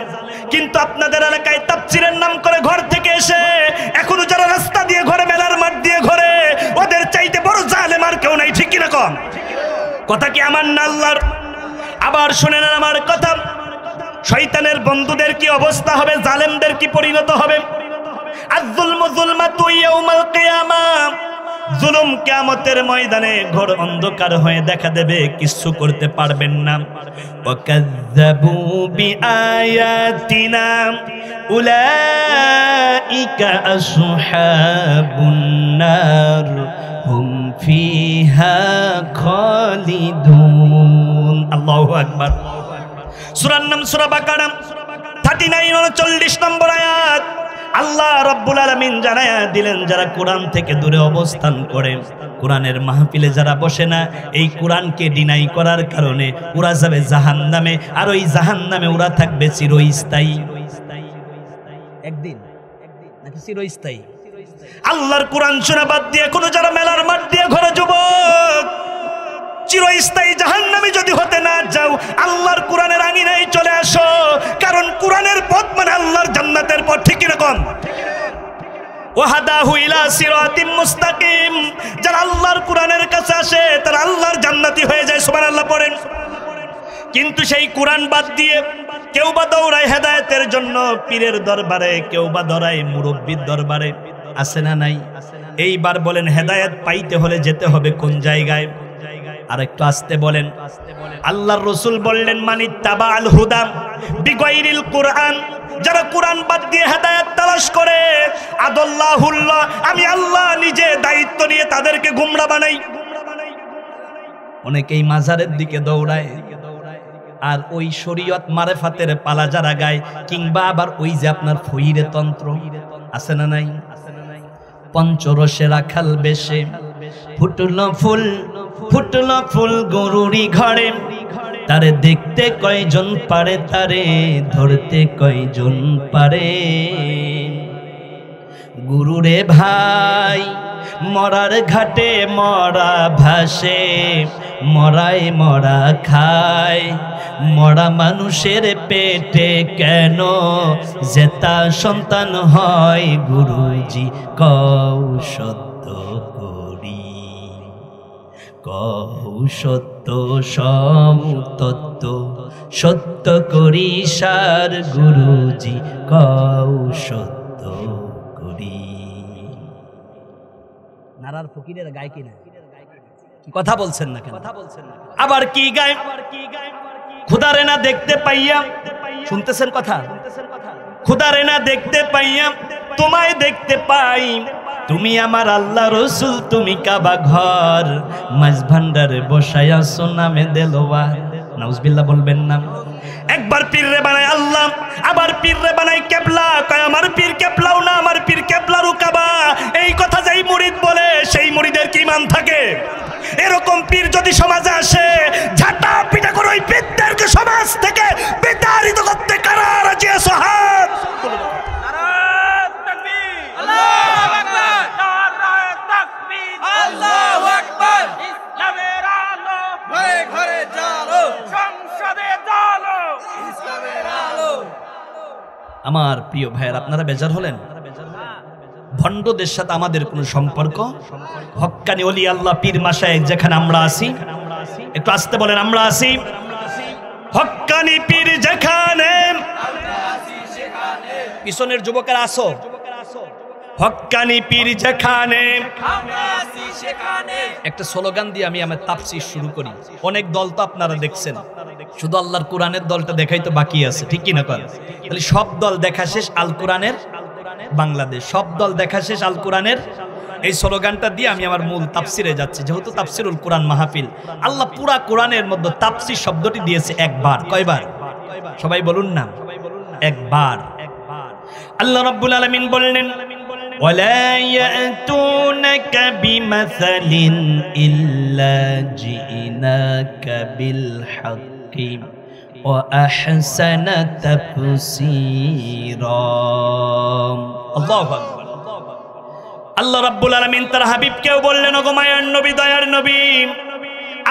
কিন্তু আপনাদের এলাকায় তাফসীরের নাম করে ঘর থেকে এসে এখনো যারা রাস্তা দিয়ে ঘরে, মেলার মাঠ দিয়ে ঘরে, ওদের চাইতে বড় জালেম আর কেউ নাই। ঠিক কি না কম? কথা কি আমার না আল্লাহর? আবার শুনেন আমার কথা, শয়তানের বন্ধুদের কি অবস্থা হবে, জালেমদের কি পরিণত হবে? আয-যুলমু যুলমাতু ইয়াউমাল কিয়ামাহ, জুলুম কিয়ামতের ময়দানে ঘোর অন্ধকার হয়ে দেখা দেবে, কিছু করতে পারবেন না। ওয়াকাযযাবু বিআয়াতিনা উলাইকা আসহাবুন নার হুম ফিহা খালিদুন। আল্লাহু আকবার। সূরার নাম সূরা বাকারা 39 39 নম্বর আয়াত। আল্লাহ রাব্বুল আলামিন জানায়া দিলেন যারা কোরআন থেকে দূরে অবস্থান করে, কোরআনের মাহফিলে যারা বসে না, এই কোরআনকে ডিনাই করার কারণে ওরা যাবে জাহান্নামে, আর ওই জাহান্নামে ওরা থাকবে চিরস্থায়ী। একদিন নাকি চিরস্থায়ী? আল্লাহর কোরআন শোনা বাদ দিয়ে কোনো যারা মেলার মাঠ দিয়ে ঘরে যুবক, চিরস্থায়ী জাহান্নামী যদি হতে না যাও, আল্লাহর কোরআনের আঙিনায় চলে আসো, কারণ কোরআনের পথ মানে আল্লাহর জান্নাতের পথ। ঠিক এরকম ওয়াহাদাহু ইলা সিরাতিম মুস্তাকিম, যারা আল্লাহর কোরআনের কাছে আসে তারা আল্লাহর জান্নাতি হয়ে যায়। সুবহানাল্লাহ পড়েন। কিন্তু সেই কোরআন বাদ দিয়ে কেউ বা দৌড়ায় হেদায়েতের জন্য পীরের দরবারে, কেউ বা দৌড়ায় মুরব্বির দরবারে, আছে না নাই? এইবার বলেন হেদায়েত পাইতে হলে যেতে হবে কোন জায়গায়? আর একটু আসতে বলেন। আল্লাহর রাসূল বললেন মানিত্তাবা আল হুদা বিগাইরিল কুরআন, যারা কোরআন বাদ দিয়ে হেদায়েত তালাশ করে, আদাল্লাহুল্লাহ, আমি আল্লাহ নিজে দায়িত্ব নিয়ে তাদেরকে গুমরা বানাই। অনেকেই মাজারের দিকে দৌড়ায়, আর ওই শরীয়ত মারেফাতের পালা যারা গায়, কিংবা আবার ওই যে আপনার ফইরে তন্ত্র আছে না নাই? পঞ্চরসে রাখাল বেশে ফুটল ফুল, ফুটল ফুল গরুরি ঘরে, তারে দেখতে কয়জন পারে, তারে ধরতে কয়জন পারে। গুরুরে ভাই মরার ঘাটে মরা ভাসে, মরাই মরা খায়, মরা মানুষের পেটে কেন জেতা সন্তান হয়? গুরুজি কও সত্য করি, কও সত্য সমতত্ত্ব, সত্য করি সার, গুরুজি কও সত্য করি। নারার ফকিরের গায় কিনা? কথা বলছেন না কেন? আবার কি গায়? খুদারে না দেখতে পাইয়া, শুনতেছেন কথা? খুদারে না দেখতে পাইয়া তোমায় দেখতে পাই, তুমি আমার আল্লাহ রসুল, তুমি কাবা ঘর, মাঝ ভান্ডারে বসায়া সোনামে দেলোয়া। নাউজুবিল্লাহ বলবেন না? একবার পীররে বানায় আল্লাহ, আবার পীররে বানায় কেবলা, কয় আমার পীর কেবলাও না, আমার পীর কেবলারও কাবা। এই কথা যেই মুরিদ বলে সেই মুরিদের কি ঈমান থাকে? এরকম পীর যদি সমাজে আসে, ঝাঁটা পিটা করে ওই পীরদেরকে সমাজ থেকে বিতাড়িত করতে কারা রাজি আছে? হাত নারায়ে তাকবীর, আল্লাহু আকবার, নারায়ে তাকবীর, আল্লাহু আকবার। ইসলামের আলো ঘরে ঘরে জ্বালো, সংসদে জ্বালো, ইসলামের আলো। আমার প্রিয় ভাইয়েরা, আপনারা বেজার হলেন? ভণ্ডদের সাথে আমাদের কোনো সম্পর্ক? হক্কানি ওলি আল্লাহ পীর মাশায়েখ যেখানে আমরা আছি, একটু আসতে বলেন, আমরা আছি। হক্কানি পীর যেখানে, পিছনের যুবকেরা আসো, হক্কানি পীর যেখানে, একটা স্লোগান দিয়ে আমি আমার তাফসীর শুরু করি। অনেক দল তো আপনারা দেখছেন, শুধু আল্লাহর কোরআনের দলটা দেখাই তো বাকি আছে, ঠিক কি না? তাহলে সব দল দেখা শেষ আল কোরআনের বাংলাদেশ, সব দল দেখা শেষ আল কোরআনের। এই স্লোগানটা দিয়ে আমি আমার মূল তাফসিরে যাচ্ছি। যেহেতু তাফসিরুল কোরআন মাহফিল, আল্লাহ পুরা কোরআনের মধ্যে তাফসির শব্দটি দিয়েছে একবার। কয়বার? সবাই বলুন না, একবার। আল্লাহ রাব্বুল আলামিন বললেন ওয়ালা ইয়াতুনাকা বিমাসালিন ইল্লা জিনাকা বিল হাক্কি ওয়া আহসানা তাফসীরা। আল্লাহু আকবার। আল্লাহ রাব্বুল আলামিন তার হাবিবকেও বললেন, ওগো মায়ার নবী, দয়ার নবী,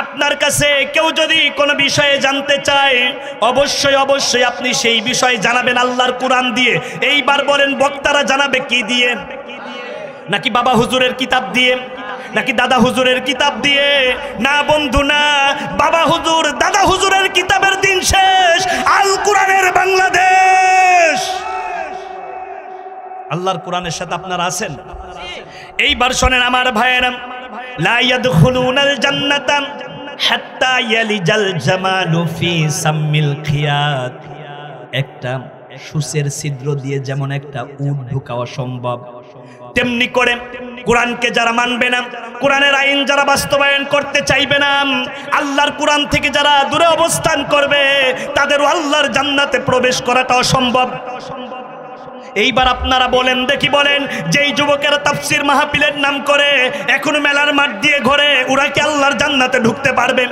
আপনার কাছে কেউ যদি কোনো বিষয়ে জানতে চায়, অবশ্যই অবশ্যই আপনি সেই বিষয় জানাবেন আল্লাহর কোরআন দিয়ে। এইবার বলেন, বক্তারা জানাবে কি দিয়ে? নাকি বাবা হুজুরের কিতাব দিয়ে? নাকি দাদা হুজুরের কিতাব দিয়ে? না বন্ধু না, বাবা হুজুর দাদা হুজুরের কিতাবের দিন শেষ, আল কোরআনের বাংলাদেশ। আল্লাহর কোরআনের সাথে আপনারা আছেন? এইবার শোনেন আমার ভাইয়েরা, লা ইয়াদখুলুনাল জান্নাতা হাত্তা ইয়ালিজাল জামালু ফি সাম্মিল খিয়াত। একটা সূচের ছিদ্র দিয়ে যেমন একটা উট ঢুকাওয়া সম্ভব, তেমনি করে কোরআনকে যারা মানবে না, কোরআনের আইন যারা বাস্তবায়ন করতে চাইবে না, আল্লাহর কোরআন থেকে যারা দূরে অবস্থান করবে, তাদেরও আল্লাহর জান্নাতে প্রবেশ করাটা অসম্ভব। এইবার আপনারা বলেন দেখি, বলেন যেই যুবকেরা তাফসীর মাহফিলের নাম করে এখন মেলার মাঠ দিয়ে ঘোরে, ওরা কি আল্লাহর জান্নাতে ঢুকতে পারবে?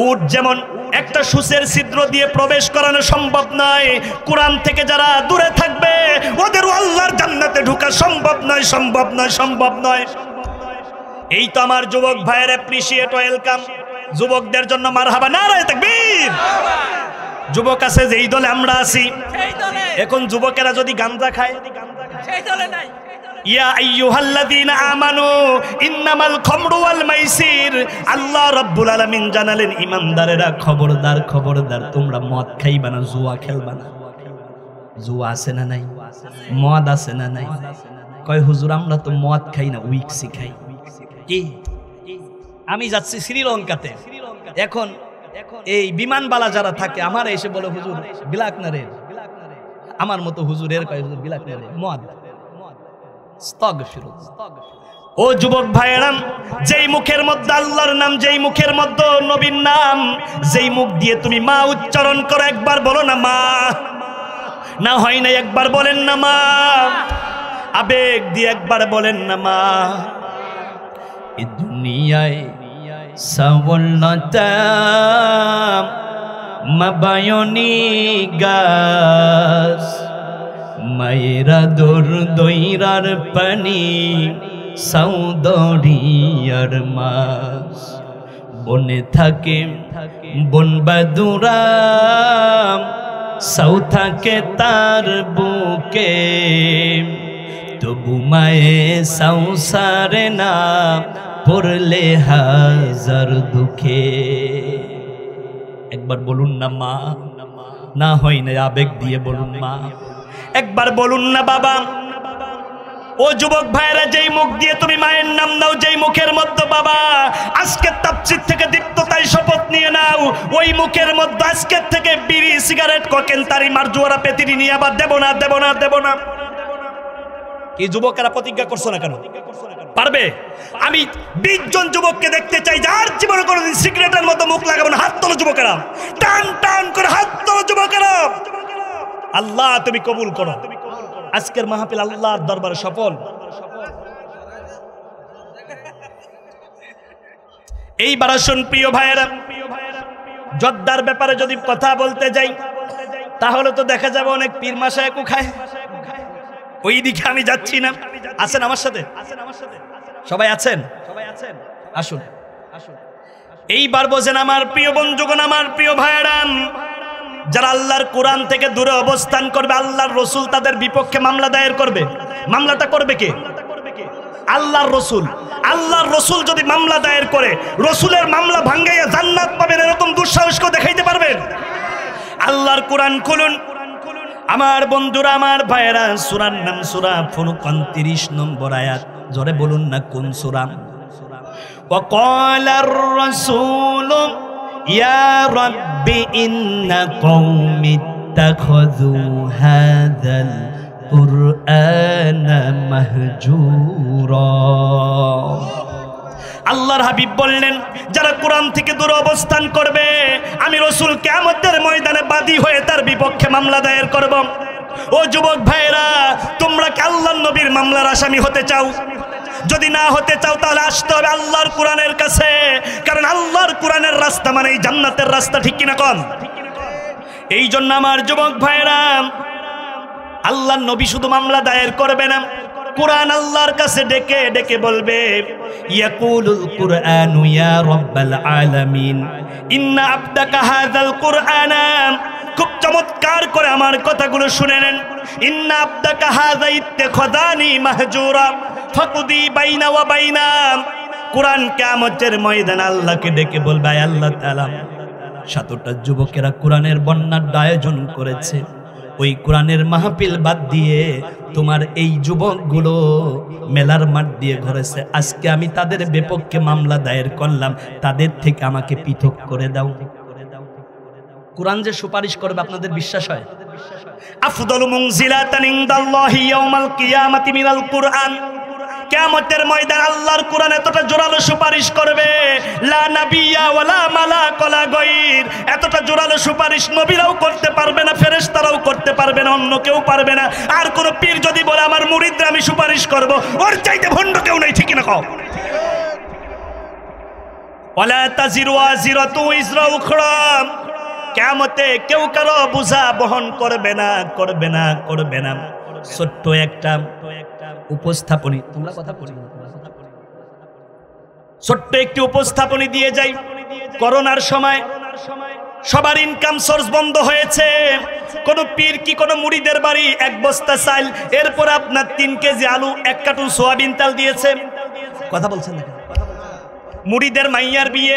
উট যেমন একটা সূচের ছিদ্র দিয়ে প্রবেশ করানো সম্ভব নয়, কোরআন থেকে যারা দূরে থাকবে ওদেরও আল্লাহর জান্নাতে ঢোকা সম্ভব নয়, সম্ভব নয়, সম্ভব নয়। এই তো আমার যুবক ভাইয়ের অ্যাপ্রিশিয়েট, ওয়েলকাম। যুবকদের জন্য মারহাবা, নারায়ে তাকবীর। যুবক আছে যেই দলে আমরা আছি, এখন যুবকেরা যদি গাঁজা খায় সেই দলে নাই। ইয়া আইয়ুহাল্লাযীনা আমানু ইন্নামাল খামরু ওয়াল মাইসির, আল্লাহ রাব্বুল আলামিন জানালেন ঈমানদারেরা খবরদার, খবরদার, তোমরা মদ খাইবা না, জুয়া খেলবা না। জুয়া আছে না নাই? মদ আছে না নাই? কয় হুজুর আমরা তো মদ খাই না, উইক্সি খাই। কি? আমি যাচ্ছি শ্রীলঙ্কাতে, এখন এই বিমানবালা যারা থাকে আমার এসে বলে হুজুর বিলাক না রে, আমার মতো হুজুরের কয় হুজুর বিলাক না রে, মদ। ও যুবক ভাইয়েরা, যেই মুখের মধ্যে আল্লাহর নাম, যেই মুখের মধ্যে নবীর নাম, যেই মুখ দিয়ে তুমি মা উচ্চারণ করো, একবার বলো না মা, না হয় না একবার বলেন না মা, আবেগ দিয়ে একবার বলেন না মা। এই দুনিয়ায় সাওয়াল্লাতা মাবায়নি গাছ, মায়েরা দোর দইরার পানি, সাউদরিয়ার মাছ, বনে থাকে বনবাদুরা, সাউ থাকে তার বুকে, তবু মায়ে সাউ সারে না, পড়লে হাজার দুঃখে। একবার বলুন না মা, না হয় না আবেগ দিয়ে বলুন মা, একবার বলুন না বাবা। ও যুবক ভাইরা, যেই মুখ দিয়ে তুমি মায়ের নাম দাও, যেই মুখের মধ্যে বাবা, আজকে তাফসীর থেকে দীপ্ততায় শপথ নিয়ে নাও, ওই মুখের মধ্যে আজকের থেকে বিড়ি, সিগারেট, কোকেন, তারি, মারজুয়ারা, পেতিরি নিয়ে আবার দেব না, দেব না, দেব না। এই যুবকেরা প্রতিজ্ঞা করছো না কেন? পারবে? আমি 20 জন যুবককে দেখতে চাই যার জীবনে কোনোদিন সিগারেটের মতো মুখ লাগাবো না। হাত তোলো যুবকেরা, টান টান করে হাত তোলো যুবকেরা। আল্লাহ তুমি কবুল করো। আজকের মাহফিল আল্লাহর দরবারে সফল। এইবার আসুন প্রিয় ভাইয়েরা, জর্দার ব্যাপারে যদি কথা বলতে যাই তাহলে তো দেখা যাবে অনেক পীর মাশায়েখও খায়। ওই দিকে আমি যাচ্ছি না। আছেন আমার সাথে? সবাই আছেন? আসুন এইবার বোঝেন আমার প্রিয় বন্ধুগণ, আমার প্রিয় ভাইয়েরা, যারা আল্লাহর কোরআন থেকে দূরে অবস্থান করবে, আল্লাহর রসুল তাদের বিপক্ষে মামলা দায়ের করবে। মামলাটা করবে কে? আল্লাহর রসুল। আল্লাহর রসুল যদি মামলা দায়ের করে, রসুলের মামলা ভাঙ্গাইয়া জান্নাত পাবেন এরকম দুঃসাহস কেউ দেখাইতে পারবেন? আল্লাহর কোরআন খুলুন আমার বন্ধুরা, আমার ভাইয়েরা। সূরার নাম সূরা ফুরকান, 30 নম্বর আয়াত। জোরে বলুন না কোন সূরা? ওয়াকালার রাসূলু ইয়া রাব্বি ইন্না কওমি ইত্তাখাযু হাযাল কুরআনা মাহজুরা। আল্লাহর হাবিব বললেন, যারা কোরআন থেকে দূরে অবস্থান করবে, আমি রাসূল কিয়ামতের ময়দানে বাদী হয়ে তার বিপক্ষে মামলা দায়ের করব। ও যুবক ভাইরা, তোমরা কি আল্লাহর নবীর মামলার আসামি হতে চাও? যদি না হতে চাও তাহলে আসতে হবে আল্লাহর কোরআনের কাছে, কারণ আল্লাহর কোরআনের রাস্তা মানেই জান্নাতের রাস্তা, ঠিক কিনা কোন? এই জন্য আমার যুবক ভাইরা, আল্লাহর নবী শুধু মামলা দায়ের করবে না, কোরআন আল্লাহর কাছে ডেকে ডেকে বলবে, ইয়াকুলুল কুরআনু ইয়া রাব্বাল আলামিন ইন্না আবদাকা হাযাল কুরআনা। খুব চমৎকার করে আমার কথাগুলো শুনে নেন। ইন্না আবদাকা হাযা ইত্তাখাযানি মাহজুরা ফাকুদি বাইনা ওয়া বাইনা। কোরআন কিয়ামতের ময়দানে আল্লাহকে ডেকে বলবে, আয় আল্লাহ তাআলা, 7টা যুবকেরা কোরআনের বন্যার আয়োজন করেছে, ওই কোরআনের মাহফিল বাদ দিয়ে তোমার এই যুবকগুলো মেলার মাঠ দিয়ে ঘুরেছে, আজকে আমি তাদের বিপক্ষে মামলা দায়ের করলাম, তাদের থেকে আমাকে পৃথক করে দাও। কোরআন যে সুপারিশ করবে আপনাদের বিশ্বাস হয়? আফদালু মুনজিলাতান ইনদাল্লাহি ইয়াউমাল কিয়ামাতি মিনাল কুরআন। কিয়ামতের ময়দান আল্লাহর কোরআন এতটা জোরালো সুপারিশ করবে, লা নাবিয়্যা ওয়ালা মালাক ওয়ালা গায়র, এতটা জোরালো সুপারিশ নবীরাও করতে পারবে না, ফেরেশতারাও করতে পারবে না, অন্য কেউ পারবে না। আর কোন পীর যদি বলে আমার মুরিদরা আমি সুপারিশ করব, ওর চাইতে ভণ্ড কেউ নাই, ঠিক না কও? ওয়ালা তাজিরু ওয়াজিরাতু ইজরা উখরা, কিয়ামতে কেউ কারো বোঝা বহন করবে না, করবে না, করবে না। ছোট্ট একটা উপস্থাপনী, তোমরা কথা বলি, ছোট্ট একটি উপস্থাপনী দিয়ে যাই। করোনার সময় সবার ইনকাম সোর্স বন্ধ হয়েছে। কোন পীর কি কোন মুরিদের বাড়ি 1 বস্তা চাল, এরপর আপনার 3 কেজি আলু, 1 কার্টুন সোয়াবিন তেল দিয়েছে। কথা বলছেন না? মুরিদের মাইয়ার বিয়ে,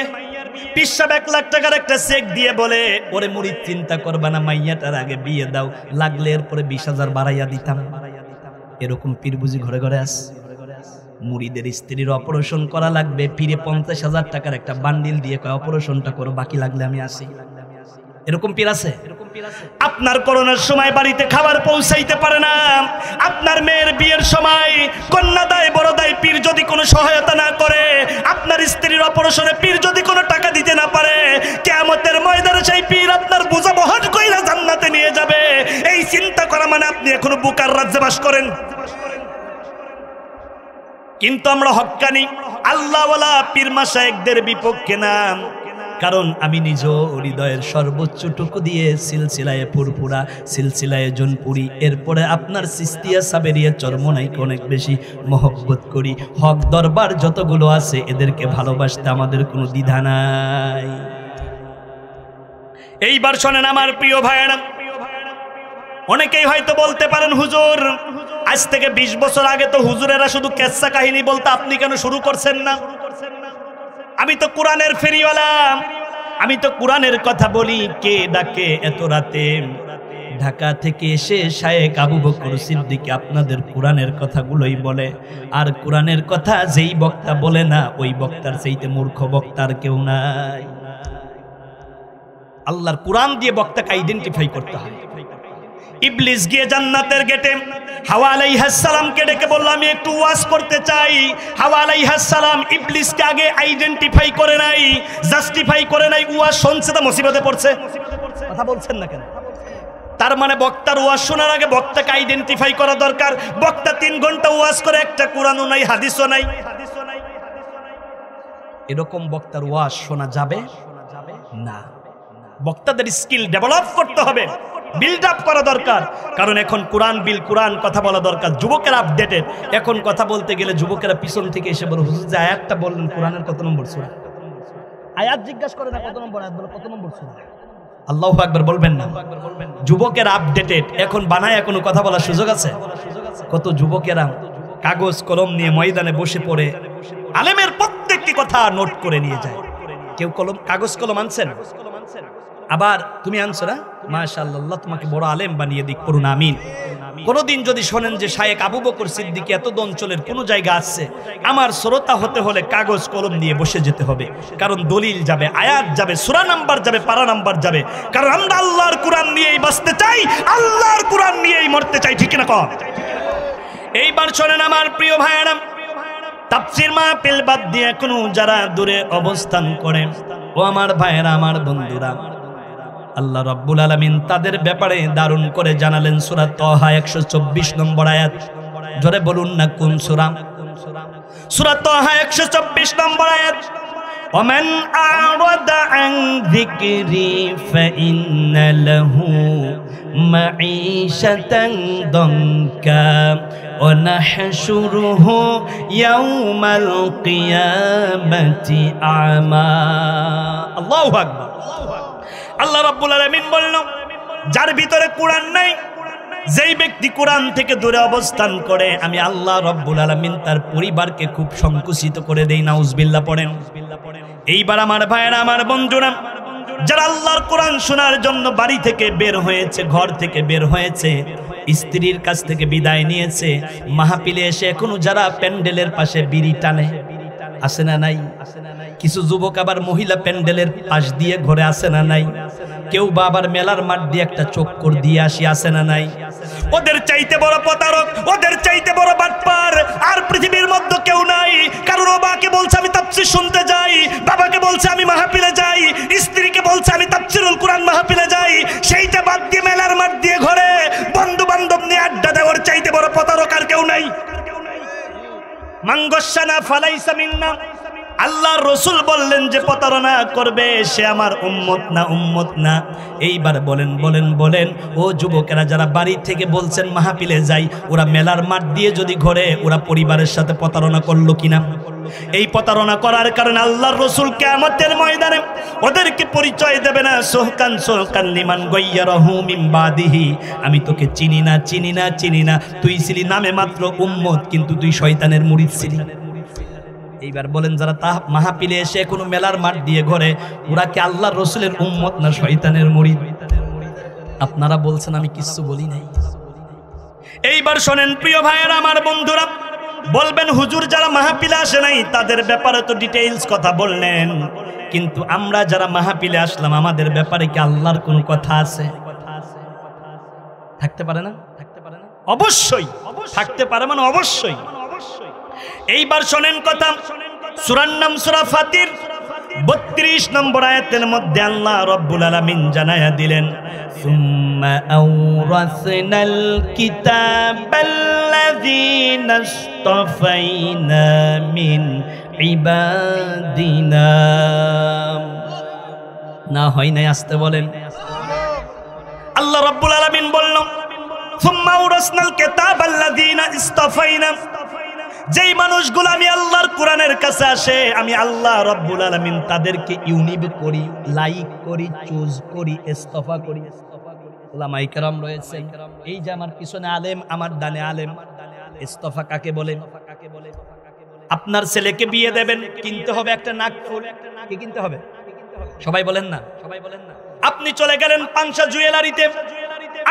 পিসাব 1 লাখ টাকার একটা চেক দিয়ে বলে, ওরে মুরিদ চিন্তা করবা না, মাইয়াটার আগে বিয়ে দাও, লাগলে এরপরে 20,000 বাড়াইয়া দিতাম। এরকম পীর বুঝি ঘরে ঘরে আছে? মুরিদের স্ত্রীর অপারেশন করা লাগবে, পীরে 50,000 টাকার একটা বান্ডিল দিয়ে কয় অপারেশনটা করো, বাকি লাগলে আমি আসি। এরকম পীর আছে? আপনার করোনার সময় বাড়িতে খাবার পৌঁছাইতে পারে না, আপনার মেয়ের বিয়ের সময় কন্যা দায় বড় দায় পীর যদি কোনো সহায়তা না করে, আপনার স্ত্রীর অপারেশনে পীর যদি কোনো টাকা দিতে না পারে, কিয়ামতের ময়দানে সেই পীর আপনার বোঝা বহন কইরা জান্নাতে নিয়ে যাবে। এই চিন্তা করা মানে আপনি এখনো বুকার রাজ্যে বাস করেন। কিন্তু আমরা হক্কানি আল্লাহওয়ালা পীর মাশায়েখদের বিপক্ষে না, কারণ আমি নিজ হৃদয়ের সর্বোচ্চটুকু দিয়ে সিলসিলায়ে ফুরফুরা, সিলসিলায়ে জোনপুরি, এরপরে আপনার চিশতিয়া সাবেরিয়া চরমনাইকে অনেক বেশি মহব্বত করি। হক দরবার যতগুলো আছে এদেরকে ভালোবাসতে আমাদের কোনো দ্বিধা নাই। এইবার শোনেন আমার প্রিয় ভাইয়েরা, অনেকেই হয়তো বলতে পারেন হুজুর আজ থেকে 20 বছর আগে তো হুজুরেরা শুধু কেচ্ছা কাহিনী বলতো, আপনি কেন শুরু করছেন না? আমি তো কোরআনের ফেরিওয়ালা, আমি তো কোরআনের কথা বলি। কে ডাকে এত রাতে? ঢাকা থেকে এসে শায়েখ আবু বকর সিদ্দিক আপনাদের কোরআনের কথাগুলোই বলে। আর কোরআনের কথা যেই বক্তা বলে না, ওই বক্তার চাইতে মূর্খ বক্তার কেউ নাই। আল্লাহর কোরআন দিয়ে বক্তাকে আইডেন্টিফাই করতে হয়। ইবলিস গিয়ে জান্নাতের গেটে হাওয়া আলাইহিস সালামকে ডেকে বলল, আমি একটু ওয়াজ করতে চাই। হাওয়া আলাইহিস সালাম ইবলিসকে আগে আইডেন্টিফাই করে নাই, জাস্টিফাই করে নাই, ওয়াজ শুনছে তো মুসিবতে পড়ছে। কথা বলছেন না কেন? তার মানে বক্তার ওয়াজ শোনার আগে বক্তাকে আইডেন্টিফাই করা দরকার। বক্তা 3 ঘন্টা ওয়াজ করে, একটা কোরআনও নাই, হাদিসও নাই। এরকম বক্তার ওয়াজ শোনা যাবে না। বক্তাদের স্কিল ডেভেলপ করতে হবে, বিল্ড আপ করা দরকার। কারণ এখন কোরআন বিল কোরআন কথা বলা দরকার। যুবকেরা আপডেটেড, এখন কথা বলতে গেলে যুবকেরা পিছন থেকে এসে বলে, হুজুর যে আয়াতটা বললেন কোরআনের কত নম্বর সূরা? আয়াত জিজ্ঞাসা করে না, কত নম্বর আয়াত, বলে কত নম্বর সূরা? আল্লাহু আকবার বলবেন না? যুবকেরা আপডেটেড, এখন বানায় কোনো কথা বলার সুযোগ আছে? কত যুবকেরা কাগজ কলম নিয়ে ময়দানে বসে পড়ে আলেমের প্রত্যেকটি কথা নোট করে নিয়ে যায়। কেউ কাগজ কলম আনছেন? আবার তুমি আনছো না? মাশাআল্লাহ, তোমাকে বড় আলেম বানিয়ে দিক, পড়ুন আমিন। কোনদিন যদি শোনেন যে শায়েখ আবু বকর সিদ্দিক এত অঞ্চলের কোন জায়গা আছে, আমার শ্রোতা হতে হলে কাগজ কলম নিয়ে বসে যেতে হবে। কারণ দলিল যাবে, আয়াত যাবে, সূরা নাম্বার যাবে, পারা নাম্বার যাবে। কারণ আমরা আল্লাহর কোরআন নিয়েই বাঁচতে চাই, আল্লাহর কোরআন নিয়েই মরতে চাই, ঠিক না কম? এইবার শোনেন আমার প্রিয় ভাইয়েরা, তাফসীর মাহফিল বাদ দিয়ে কোনো যারা দূরে অবস্থান করে, ও আমার ভাইয়েরা, আমার বন্ধুরা, আল্লাহ রাব্বুল আলামিন তাদের ব্যাপারে দারুণ করে জানালেন। সূরা তাহা 124 নম্বর আয়াত। জোরে বলুন না কোন সূরা? সূরা তাহা 124 নম্বর আয়াত। ওমান আ'রাদা আন যিকরি ফাইন্না লাহু মাঈশাতান দানকা ওয়া নাহশুরুহু ইয়াওমাল কিয়ামাতি আমা। আল্লাহু আকবার। আল্লাহ রাব্বুল আলামিন বললেন, যার ভিতরে কোরআন নাই, যেই ব্যক্তি কোরআন থেকে দূরে অবস্থান করে, আমি আল্লাহ রাব্বুল আলামিন তার পরিবারকে খুব সংকুচিত করে দেই। নাউজুবিল্লাহ পড়েন। এইবার আমার ভাইয়েরা, আমার বন্ধুরা, যারা আল্লাহর কোরআন শোনার জন্য বাড়ি থেকে বের হয়েছে, ঘর থেকে বের হয়েছে, স্ত্রীর কাছ থেকে বিদায় নিয়েছে, মাহফিলে এসে এখনো যারা প্যান্ডেলের পাশে বিড়ি টানে, আছে না নাই? কিছু যুবক আবার মহিলা প্যান্ডেলের পাশ দিয়ে ঘরে আসে না নাই? কেউ বা আবার মেলার মাঠ দিয়ে একটা চক্কর দিয়ে আসি, আসে না নাই? ওদের চাইতে বড় প্রতারক, ওদের চাইতে বড় বাটপার আর পৃথিবীর মধ্যে কেউ নাই। কারণ ও বাবাকে বলছে আমি তাফসীর শুনতে যাই, বাবাকে বলছে আমি মাহফিলে যাই, স্ত্রীকে বলছে আমি তাফসীরুল কুরআন মাহফিলে যাই। সেইটা বাদ দিয়ে মেলার মাঠ দিয়ে ঘরে বন্ধু বান্ধব নিয়ে আড্ডা দেওয়ার চাইতে বড় প্রতারক আর কেউ নাই। মান গাশশানা ফালাইসা মিন্না, আল্লাহর রাসূল বললেন যে প্রতারণা করবে সে আমার উম্মত না, উম্মত না। এইবার বলেন বলেন বলেন ও যুবকেরা যারা বাড়ি থেকে বলছেন মাহফিলে যাই, ওরা মেলার মাঠ দিয়ে যদি ঘরে ওরা পরিবারের সাথে প্রতারণা করলো কিনা? এই প্রতারণা করার কারণে আল্লাহর রাসূল কিয়ামতের ময়দানে ওদেরকে পরিচয় দেবে না, সুহকান সুহকান লিমান গায়্যারাহু মিন বাদিহি, আমি তোকে চিনি না চিনি না চিনি না, তুই ছিলি নামে মাত্র উম্মত কিন্তু তুই শয়তানের মুরিদ ছিলি। এইবার বলেন যারা মাহফিলে এসে কোনো মেলার মাঠ দিয়ে ঘরে, ওরা কি আল্লাহর রাসূলের উম্মত না শয়তানের মুরিদ? আপনারা বলছেন আমি কিছু বলি নাই। এইবার শোনেন প্রিয় ভাইয়েরা, আমার বন্ধুরা, বলবেন হুজুর যারা মাহফিলে আসে নাই তাদের ব্যাপারে তো ডিটেইলস কথা বললেন, কিন্তু আমরা যারা মাহফিলে আসলাম আমাদের ব্যাপারে কি আল্লাহর কোনো কথা আছে? থাকতে পারে না? থাকতে পারে না? অবশ্যই থাকতে পারে, মানে অবশ্যই। এইবার শোনেন কথা, সূরার নাম সূরা ফাতির 32 নম্বর আয়াতের মধ্যে আল্লাহ রাব্বুল আলামিন জানায়া দিলেন, সুম্মা আওরাসনাল কিতাবাল্লাযীনা ইসতাফাইনা মিন ইবাদিনা। না হয় নাই, আসতে বলেন। আল্লাহ রাব্বুল আলামিন বললেন সুম্মা আওরাসনাল কিতাবাল্লাযীনা ইসতাফাইনা, যেই মানুষগুলো আমি আল্লাহর কোরআনের কাছে আসে আমি আল্লাহ রাব্বুল আলামিন তাদেরকে ইউনিক করি, লাইক করি, চুজ করি, ইস্তফা করি। উলামায়ে কেরাম রয়েছেন, এই যে আমার পিছনে আলেম, আমার ডানে আলেম। ইস্তফা কাকে বলে? আপনার ছেলেকে বিয়ে দেবেন, কিনতে হবে একটা নাকফুল। কি কিনতে হবে? সবাই বলেন না, সবাই বলেন না। আপনি চলে গেলেন পাংশা জুয়েলারিতে,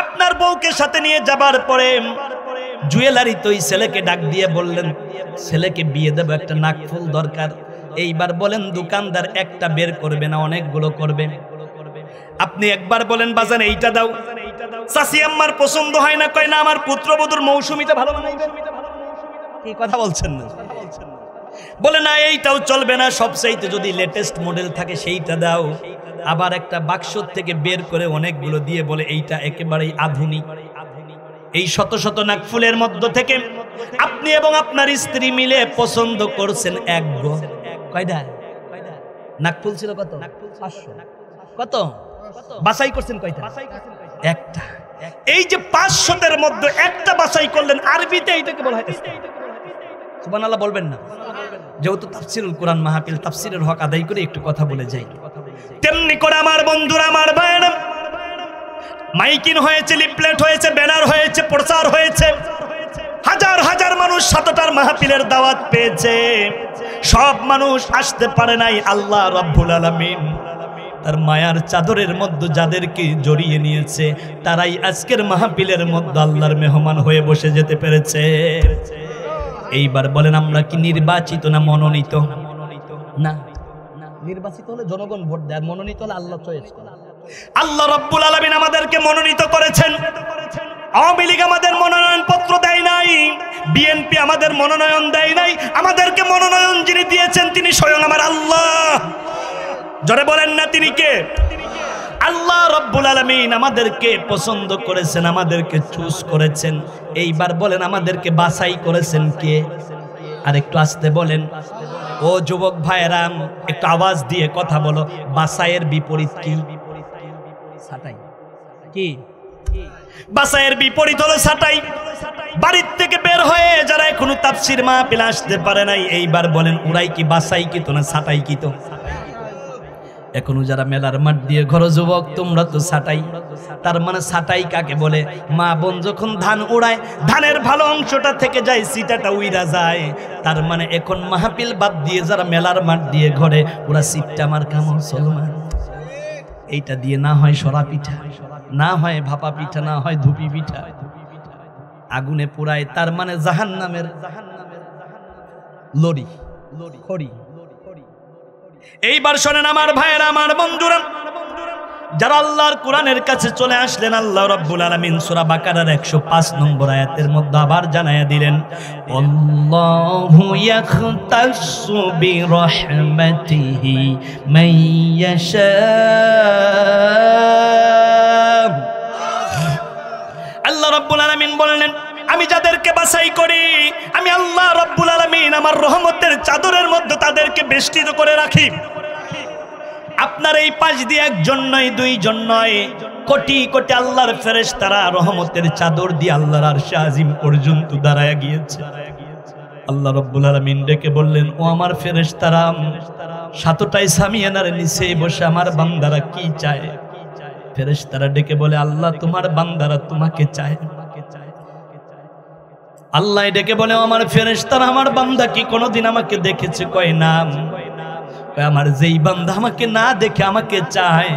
আপনার বউকে সাথে নিয়ে যাবার পরে জুয়েলারি তো ওই ছেলেকে ডাক দিয়ে বললেন ছেলেকে বিয়ে দেব, একটা নাকফুল দরকার। এইবার বলেন দোকানদার একটা বের করবে না অনেকগুলো করবে? আপনি একবার বলেন বাজান এইটা দাও, চাচি আম্মার পছন্দ হয় না, কয় না আমার পুত্রবধূর মৌসুমীটা ভালো বানাইবে। কি কথা বলছেন না? বলে না এইটাও চলবে না, সবচাইতে যদি লেটেস্ট মডেল থাকে সেইটা দাও। আবার একটা বাক্স থেকে বের করে অনেকগুলো দিয়ে বলে এইটা একেবারেই আধুনিক। এই শত শত নাকফুলের মধ্য থেকে আপনি এবং আপনার স্ত্রী মিলে পছন্দ করছেন এক গো। কয়টা নাকফুল ছিল? কত? 500। কত বাছাই করছেন? কয়টা? একটা। এই যে 500-এর মধ্যে একটা বাছাই করলেন, আরবিতে এইটাকে বলা হয় সুবহানাল্লাহ। বলবেন না? যেহেতু তাফসীরুল কোরআন মাহফিল, তাফসীরের হক আদায় করে একটু কথা বলে যাই। তেমনি করে আমার বন্ধুরা, আমার ভাইয়েরা, মাইকিং হয়েছে, লিফলেট হয়েছে, ব্যানার হয়েছে, প্রচার হয়েছে, হাজার হাজার মানুষ সাতটার মাহফিলের দাওয়াত পেয়েছে। সব মানুষ আসতে পারে নাই। আল্লাহ রাব্বুল আলামিন তার মায়ার চাদরের মধ্যে যাদেরকে জড়িয়ে নিয়েছে তারাই আজকের মাহফিলের মধ্যে আল্লাহর মেহমান হয়ে বসে যেতে পেরেছে। এইবার বলেন আমরা কি নির্বাচিত না মনোনীত? না, নির্বাচিত হলে জনগণ ভোট দেয়, আর মনোনীত হলে আল্লাহ চয়েস করে। আল্লাহ রাব্বুল আলামিন আমাদেরকে মনোনীত করেছেন। আওয়ামী লীগ আমাদের মনোনয়ন পত্র দেয় নাই, বিএনপি আমাদের মনোনয়ন দেয় নাই, আমাদেরকে মনোনয়ন যিনি দিয়েছেন তিনি স্বয়ং আমার আল্লাহ। জোরে বলেন না তিনি কে? আল্লাহ রাব্বুল আলামিন আমাদেরকে পছন্দ করেছেন, আমাদেরকে চুজ করেছেন। এইবার বলেন আমাদেরকে বাছাই করেছেন কে? আর একটু আস্তে বলেন। ও যুবক ভাইয়েরা, একটু আওয়াজ দিয়ে কথা বলো। বাছাইয়ের বিপরীত কি? ছাঁটাই। কি? বাছাইয়ের বিপরীত হলো ছাঁটাই। বাড়ির থেকে বের হয়ে যারা এখনো তাফসীর মাহফিলে আসতে পারে নাই, এইবার বলেন ওরাই কি বাছাই কিতো না ছাঁটাই কিতো? এখনো যারা মেলার মাঠ দিয়ে ঘর, যুবক তোমরা তো ছাঁটাই। তার মানে ছাঁটাই কাকে বলে? মা বোন যখন ধান উড়ায়, ধানের ভালো অংশটা থেকে যায়, সিটাটা উইরা যায়। তার মানে এখন মাহফিল বাদ দিয়ে যারা মেলার মাঠ দিয়ে ঘরে, ওরা সিটটা মার্কা মুসলমান। এইটা দিয়ে না হয় সরা পিঠা, না হয় ভাপা পিঠা, না হয় ধুপি পিঠা, আগুনে পুরায়। তার মানে জাহান্নামের লরি খড়ি। এইবার শোনেন আমার ভাইয়েরা, আমার বন্ধুরা, যারা আল্লাহর কোরআনের কাছে চলে আসলেন, আল্লাহ রাব্বুল আলামিন সূরা বাকারার 105 নম্বর আয়াতের মধ্যে আবার জানায়া দিলেন, আল্লাহু ইয়াখতাসু বিরহমাতিহি মান ইয়াশা। আল্লাহ রাব্বুল আলামিন বললেন, আমি যাদেরকে বাছাই করি, আমি আল্লাহ রাব্বুল আলামিন আমার রহমতের চাদরের মধ্যে তাদেরকে বেষ্টিত করে রাখি। আপনার এই পাশ দিয়ে একজন নয়, দুইজন নয়, কোটি কোটি আল্লাহর ফেরেশতারা রহমতের চাদর দিয়ে আল্লাহর আরশে আজিম পর্যন্ত দাঁড়ায় গিয়েছে। আল্লাহ রাব্বুল আলামিন ডেকে বললেন, ও আমার ফেরেশতারা, সাতটায় সামিয়ানার নিচে বসে আমার বান্দারা কি চায়? ফেরেশতারা ডেকে বলে, আল্লাহ তোমার বান্দারা তোমাকে চায়। আল্লাহ ডেকে বলে, আমার ফেরেশতারা আমার বান্দা কি কোনোদিন আমাকে দেখেছে? কয় না। আমার যেই বান্দা আমাকে না দেখে আমাকে চায়,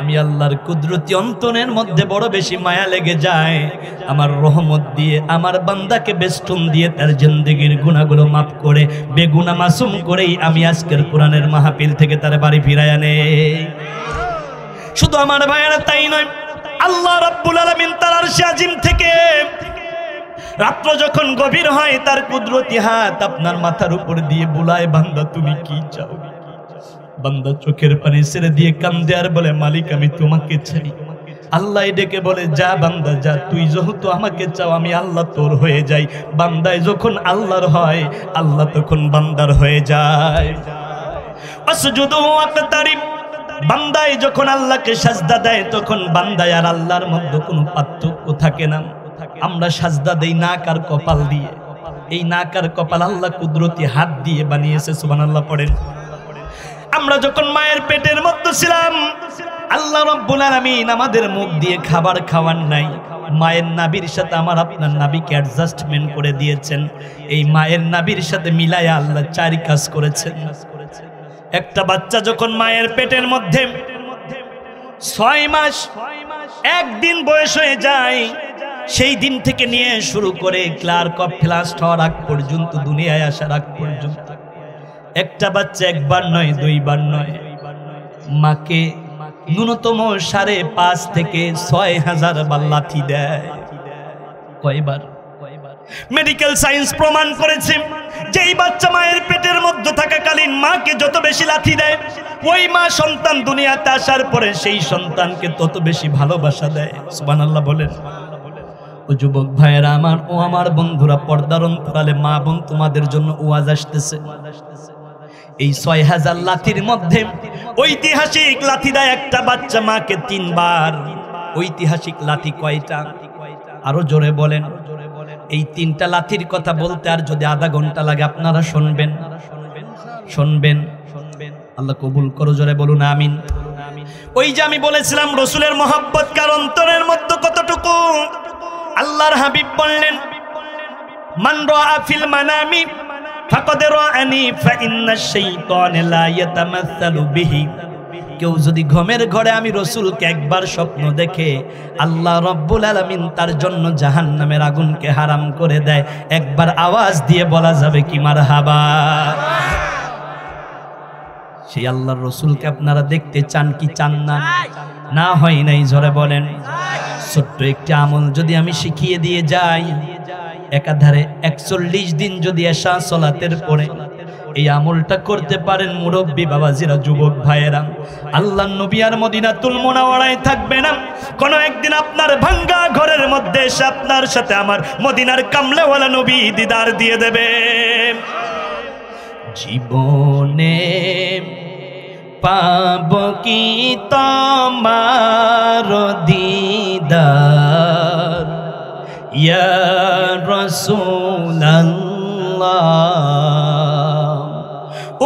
আমি আল্লাহর কুদরতি অন্তরের মধ্যে বড় বেশি মায়া লেগে যায়, আমার রহমত দিয়ে আমার বান্দাকে বেষ্টন দিয়ে তার জিন্দেগির গুনাহগুলো মাফ করে বেগুনা মাসুম করেই আমি আজকের কোরআনের মাহফিল থেকে তার বাড়ি ফিরায় আনে। শুধু আমার ভাইয়েরা তাই নয়, আল্লাহ রাব্বুল আলামিন তার আরশে আজিম থেকে রাত্র যখন গভীর হয় তার কুদরতি হাত আপনার মাথার উপর দিয়ে বুলায়, বান্দা তুমি কি চাও? বান্দা চোখের পানি ছেড়ে দিয়ে কান্দে আর বলে, মালিক আমি তোমাকে চাই। আল্লাহ ডেকে বলে, যা বান্দা যা, তুই যেহেতু আমাকে চাও আমি আল্লাহ তোর হয়ে যাই। বান্দায় যখন আল্লাহর হয়, আল্লাহ তখন বান্দার হয়ে যায়। আসজুদু ওয়াকতারিব, বান্দায় যখন আল্লাহকে সাজদা দেয় তখন বান্দায় আর আল্লাহর মধ্যে কোনো পার্থক্য থাকে না। আমরা সাজদা দেই নাক আর কপাল দিয়ে, এই নাক আর কপাল আল্লাহ কুদরতি হাত দিয়ে বানিয়েছে। সুবহানাল্লাহ পড়েন। আমরা যখন মায়ের পেটের মধ্যে ছিলাম, আল্লাহ রাব্বুল আলামিন আমাদের মুখ দিয়ে খাবার খাওয়ার নাই, মায়ের নাভির সাথে আমার আপনার নাভিকে অ্যাডজাস্টমেন্ট করে দিয়েছেন। এই মায়ের নাভির সাথে মিলায়া আল্লাহ চারি কাজ করেছেন। একটা বাচ্চা যখন মায়ের পেটের মধ্যে 6 মাস 1 দিন বয়স হয়ে যায়, সেই দিন থেকে নিয়ে শুরু করে ক্লার্ক অফ ফ্লাস্ট হওয়ার আগ পর্যন্ত, দুনিয়ায় আসার আগ পর্যন্ত একটা বাচ্চা একবার নয়, দুইবার নয়, মাকে ন্যূনতম 5.5 থেকে 6,000 বার লাথি দেয়। কয়বার? মেডিকেল সায়েন্স প্রমাণ করেছে যে এই বাচ্চা মায়ের পেটের মধ্যে থাকাকালীন মাকে যত বেশি লাথি দেয়, ওই মা সন্তান দুনিয়াতে আসার পরে সেই সন্তানকে তত বেশি ভালোবাসা দেয়। সুবহানাল্লাহ বলেন। ও যুবক ভাইয়েরা আমার, ও আমার বন্ধুরা, পর্দার অন্তরালে মা বোন, তোমাদের জন্য ওয়াজ আসতেছে। এই 6,000 লাথির মধ্যে ঐতিহাসিক লাথি দেয় একটা বাচ্চা মাকে 3 বার। ঐতিহাসিক লাথি কয়টা? আরো জোরে বলেন। এই 3টা লাথির কথা বলতে আর যদি আধা ঘন্টা লাগে আপনারা শুনবেন, শুনবেন। আল্লাহ কবুল করো, জোরে বলুন আমিন। ওই যে আমি বলেছিলাম রাসূলের মহব্বত কার অন্তরের মধ্যে কতটুকু, আল্লাহর হাবিব বললেন, মান রাআ ফিল মানামি ফাকাদ রাআনি ফাইন্নাশ শাইতানা লা ইয়াতামাসসালু বিহি। কেউ যদি ঘুমের ঘরে আমি রাসূলকে একবার স্বপ্ন দেখে, আল্লাহ রাব্বুল আলামিন তার জন্য জাহান্নামের আগুনকে হারাম করে দেয়। একবার আওয়াজ দিয়ে বলা যাবে কি মারহাবা? সেই আল্লাহর রাসূলকে আপনারা দেখতে চান কি চান না? না হয় নাই, জোরে বলেন। ছোট্ট একটি আমল যদি আমি শিখিয়ে দিয়ে যাই, একাধারে 41 দিন যদি এশা সালাতের পরে এই আমলটা করতে পারেন, মুরব্বী বাবাজিরা, যুবক ভাইয়েরা, আল্লাহর নবী আর মদিনাতুল মুনাওয়ারায় থাকবে না, কোন একদিন আপনার ভাঙ্গা ঘরের মধ্যে এসে আপনার সাথে আমার মদিনার কামলাওয়ালা নবী দিদার দিয়ে দেবে। জীবনে পাব কি তোমার দিদার ইয়া রাসূলুল্লাহ,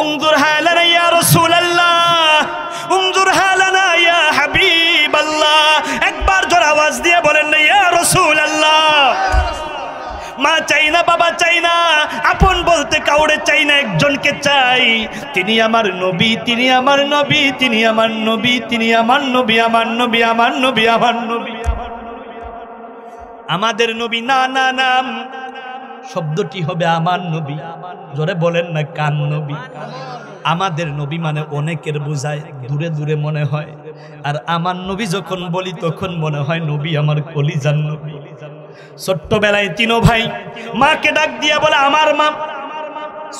انظر حالنا يا رسول الله, انظر حالنا يا حبيب الله। একবার জোরে আওয়াজ দিয়ে বলেন না ইয়া রাসূলুল্লাহ। মা চাই না, বাবা চাই না, আপন বলতে কাউরে চাই না, একজনকে চাই, তিনি আমার নবী, তিনি আমার নবী, তিনি আমার নবী, তিনি আমার নবী, আমার নবী, আমার নবী, আমার নবী, আমাদের নবী। না না না, শব্দটি হবে আমার নবী। জোরে বলেন না কান নবী। আমাদের নবী মানে অনেকের বোঝায়, দূরে দূরে মনে হয়। আর আমার নবী যখন বলি তখন মনে হয় নবী আমার কলিজার নবী। ছোট্টবেলায় তিনো ভাই মাকে ডাক দিয়া বলে আমার মা,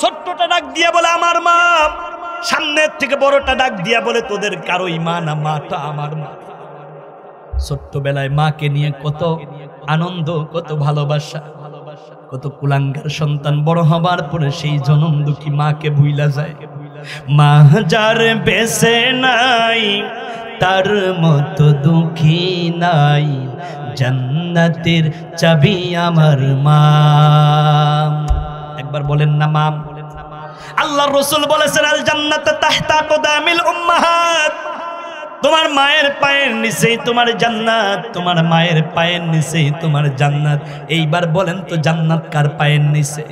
ছোট্টটা ডাক দিয়া বলে আমার মা, সামনের থেকে বড়টা ডাক দিয়া বলে তোদের কারোই মা না, মাটা আমার মা। ছোট্টবেলায় মাকে নিয়ে কত আনন্দ, কত ভালোবাসা, কত কুলাঙ্গার সন্তান বড় হবার পরে সেই জনম দুঃখী মাকে ভুইলা যায়। মা যার বেঁচে নাই তার মতো দুঃখী নাই, জান্নাতের চাবি আমার মা। একবার বলেন না মা। আল্লাহর রাসূল বলেছেন আল জান্নাতু তাহতা আকদামিল উম্মাহাত, তোমার মায়ের পায়ের নিচেই তোমার জান্নাত, তোমার মায়ের পায়ের নিচেই তোমার জান্নাত। এইবার বলেন তো জান্নাত কার পায়ের নিচে?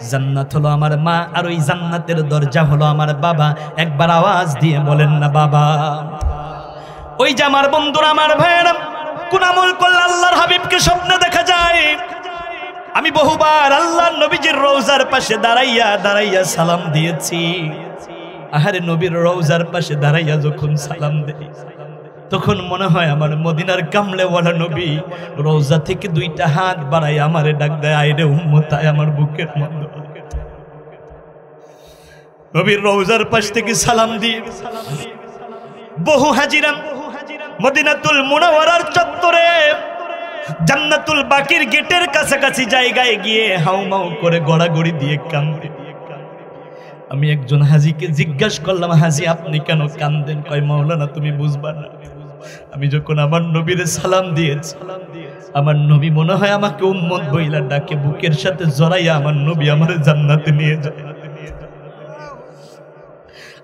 জান্নাত হলো আমার মা, আর ওই জান্নাতের দরজা হলো আমার বাবা। একবার আওয়াজ দিয়ে বলেন না বাবা। ওই যে আমার বন্ধুরা, আমার ভাইয়েরা, কোন আমল করলে আল্লাহর হাবিবকে স্বপ্নে দেখা যায়? আমি বহুবার আল্লাহর নবীজির রওজার পাশে দাঁড়াইয়া দাঁড়াইয়া সালাম দিয়েছি। আহারে নবীর রওজার পাশে দাঁড়াইয়া যখন সালাম দেই তখন মনে হয় আমার মদিনার কামলেওয়ালা নবী রওজা থেকে দুইটা হাত বাড়াই আমারে ডাক দেয়, আইরে উম্মত আয় আমার বুকের মধ্যে। নবীর রওজার পাশ থেকে সালাম দিয়ে বহু হাজিরা মদিনাতুল মুনাওয়ারার চত্বরে জান্নাতুল বাকির গেটের কাছাকাছি জায়গায় গিয়ে হাউমাউ করে গড়াগড়ি দিয়ে কান্দে। আমি একজন হাজীকে জিজ্ঞাসা করলাম, হাজী আপনি কেন কান্দেন? কয় মাওলানা তুমি বুঝবা না, আমি যখন আমার নবীরে সালাম দিয়েছি আমার নবী মনে হয় আমাকে উম্মত বইলা ডাকে, বুকের সাথে জড়াইয়া আমার নবী আমার জান্নাতে নিয়ে যায়।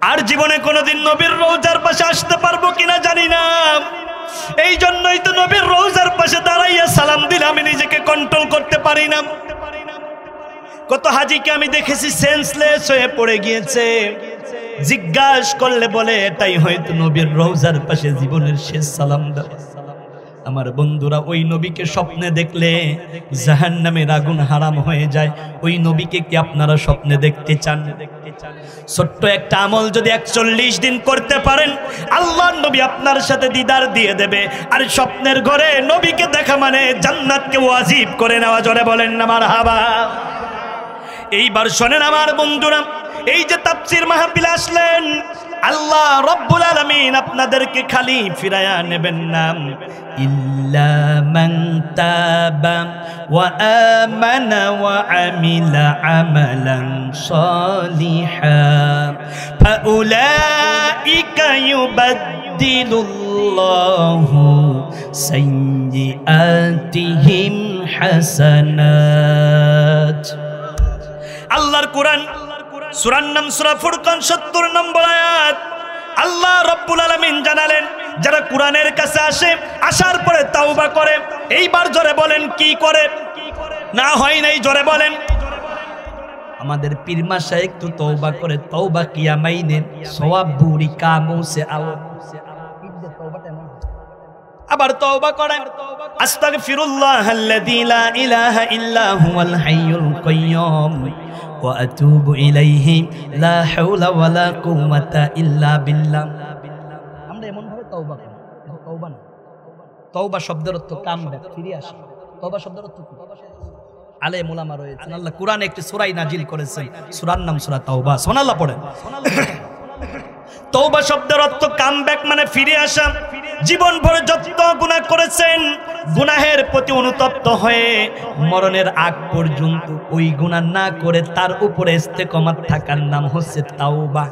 আর জীবনে কোনোদিন নবীর রওজার পাশে আসতে পারবো কিনা জানি না। এই জন্যই তো নবীর রওজার পাশে দাঁড়াইয়া সালাম দিলে আমি নিজেকে কন্ট্রোল করতে পারি না। কত হাজীকে আমি দেখেছি সেন্সলেস হয়ে পড়ে গিয়েছে, জিজ্ঞাসা করলে বলে এটাই হয়তো নবীর রওজার পাশে জীবনের শেষ সালাম দেওয়া। আমার বন্ধুরা, ওই নবীকে স্বপ্নে দেখলে জাহান্নামের আগুন হারাম হয়ে যায়। ওই নবীকে কি আপনারা স্বপ্নে দেখতে চান? ছোট্ট একটা আমল যদি 41 দিন করতে পারেন আল্লাহর নবী আপনার সাথে দিদার দিয়ে দেবে। আর স্বপ্নের ঘরে নবীকে দেখা মানে জান্নাতকে ওয়াজিব করে নেওয়া। জোরে বলেন না মারহাবা। এইবার শোনেন আমার বন্ধুরা, এই যে তাফসীর মাহফিলে আসলেন, আল্লাহ রব্বুল আলামিন আপনাদেরকে খালি ফিরায়া নেবেন না। ইল্লা মান তাবা ওয়া আমানা ওয়া আমিলা আমালান সালিহান ফাউলাইকা ইউবাদদিলুল্লাহু সাইয়্যাতিহিম হাসানাত। আল্লাহর কোরআন, সূরার নাম সূরা ফুরকান ৭০ নম্বর আয়াত। আল্লাহ রাব্বুল আলামিন জানালেন, যারা কোরআনের কাছে আসে, আসার পরে তাওবা করে। এইবার জোরে বলেন কি করে? না হয় নাই, জোরে বলেন। আমাদের পীর মাশায়েখ তো তওবা করে, তওবা কিয়ামাইনে সওয়াব বুরি কামু সে আও। আবার তওবা করে, আস্তাগফিরুল্লাহাল্লাযী লা ইলাহা ইল্লা হুয়াল হাইয়ুল কাইয়্যুম ওয়া আতুবু ইলাইহি লা হাওলা ওয়ালা কুওয়াতা ইল্লা বিল্লাহ। আমরা এমন ভাবে তওবা করি, তওবা না। তওবা শব্দের অর্থ কাম ব্যাক, ফিরে আসা। তওবা শব্দের অর্থ কি? আলেম উলামা রয়েছেন, আল্লাহ কুরআনে একটি সূরা নাজিল করেছেন, সূরার নাম সূরা তাওবা। সুবহানাল্লাহ পড়েন। তওবা শব্দের অর্থ কাম ব্যাক মানে ফিরে আসা। জীবন ভরে যত গুনাহ করেছেন, গুনাহের প্রতি অনুতপ্ত হয়ে মরণের আগ পর্যন্ত ওই গুনাহ না করে তার উপরে ইস্তেকামত থাকার নাম হচ্ছে তাওবা।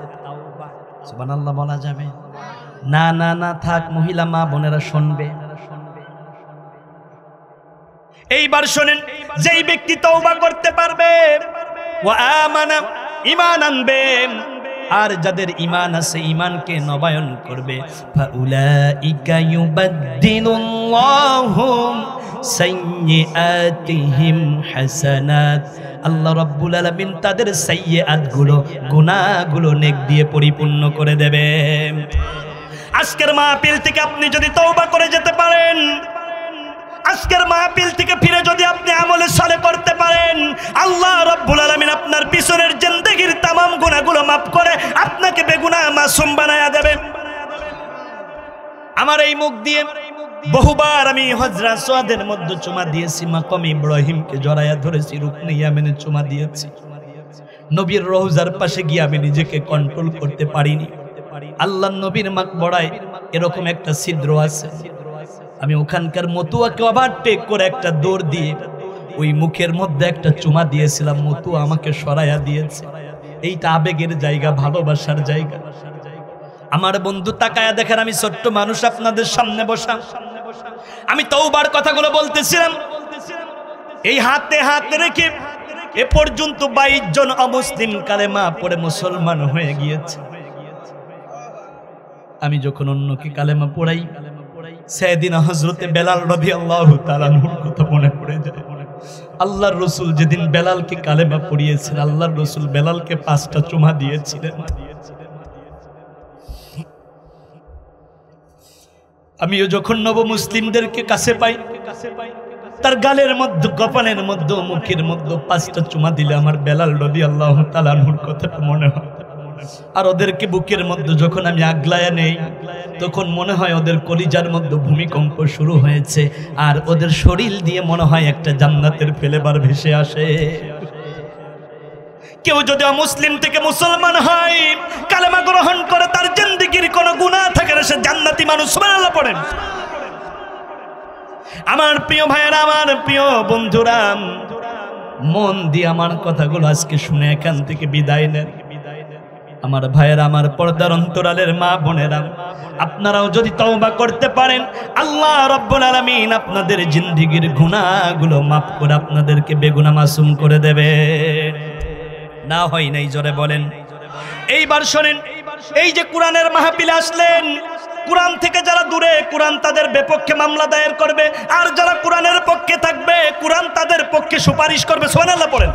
সুবহানাল্লাহ বলা যাবে না? না না থাক, মহিলা মা বোনেরা শুনবে। এইবার শুনেন, যেই ব্যক্তি তওবা করতে পারবে, ওয়া আমানা, ঈমান আনবে, আর যাদের ঈমান আছে ঈমানকে নবায়ন করবে, ফাউলাইকা ইউবাদদিলুল্লাহু সাইয়্যাতিহিম হাসানাত। আল্লাহ রাব্বুল আলামিন তাদের সাইয়্যাতগুলো, গুনাহগুলো নেক দিয়ে পরিপূর্ণ করে দেবে। আজকের মাহফিল থেকে আপনি যদি তওবা করে যেতে পারেন, আজকের মাহফিল থেকে ফিরে যদি আপনি আমলে সালেহ করতে পারেন, আল্লাহ রাব্বুল আলামিন আপনার পিছনের জিন্দেগির तमाम গুনাহগুলো maaf করে আপনাকে বেগুনাহ মাসুম বানায়া দেবে। আমার এই মুখ দিয়ে বহুবার আমি হজরা সোয়াদের মধ্যে চুমা দিয়েছি, মাকাম ইব্রাহিমকে জড়ায়া ধরেছি, রুকনে ইয়ামেনে চুমা দিয়েছি, নবীর রওজার পাশে গিয়ে আমি নিজেকে কন্ট্রোল করতে পারিনি। আল্লাহর নবীর মাকবরায় এরকম একটা ছিদ্র আছে, আমি ওখানকার মতুয়াকে ওভারটেক করে একটা দৌড় দিয়ে ওই মুখের মধ্যে একটা চুমা দিয়েছিলাম, মতুয়া আমাকে সরাইয়া দিয়েছে। এইটা আবেগের জায়গা, ভালোবাসার জায়গা। আমার বন্ধু তাকায়া দেখেন, আমি ছোট্ট মানুষ আপনাদের সামনে বসা, আমি তওবার কথাগুলো বলতেছিলাম। এই হাতে হাত রেখে এ পর্যন্ত 22 জন অমুসলিম কালেমা পড়ে মুসলমান হয়ে গিয়েছে। আমি যখন অন্যকে কালেমা পড়াই, সেদিন হযরতে বেলাল রাদিয়াল্লাহু তাআলা আনহুর কথা মনে পড়ে যায়। আল্লাহর রাসূল যেদিন বেলালকে কালেমা পড়িয়েছেন, আল্লাহর রাসূল বেলালকে 5টা চুমা দিয়েছিলেন। আমিও যখন নব মুসলিমদেরকে কাছে পাই, তার গালের মধ্যে, কপালের মধ্যে, মুখের মধ্যে 5টা চুমা দিলে আমার বেলাল রাদিয়াল্লাহু তাআলা আনহুর কথাটা মনে হয়। আর ওদেরকে বুকের মধ্যে যখন আমি আগলায়া নেই, তখন মনে হয় ওদের কলিজার মধ্যে ভূমিকম্প শুরু হয়েছে, আর ওদের শরীর দিয়ে মনে হয় একটা জান্নাতের ফ্লেভার ভেসে আসে। কেউ যদি মুসলিম থেকে মুসলমান হয়, কালেমা গ্রহণ করে, তার জিন্দেগির কোনো গুনাহ থাকে না, সে জান্নাতি মানুষ। সুবহানাল্লাহ পড়েন। আমার প্রিয় ভাইয়েরা, আমার প্রিয় বন্ধুরা, মন দিয়ে আমার কথাগুলো আজকে শুনে এখান থেকে বিদায় নেন। আমার ভাইয়েরা, আমার পর্দার অন্তরালের মা বোনেরা, আপনারাও যদি তওবা করতে পারেন, আল্লাহ রাব্বুল আলামিন আপনাদের জিন্দেগির গুনাহগুলো মাফ করে আপনাদেরকে বেগুনাহ মাসুম করে দেবে। না হয় নাই, জোরে বলেন। এইবার শোনেন, এই যে কোরআনের মাহফিলে আসলেন, কোরআন থেকে যারা দূরে, কোরআন তাদের বিপক্ষে মামলা দায়ের করবে, আর যারা কোরআনের পক্ষে থাকবে, কোরআন তাদের পক্ষে সুপারিশ করবে। সুবহানাল্লাহ পড়েন।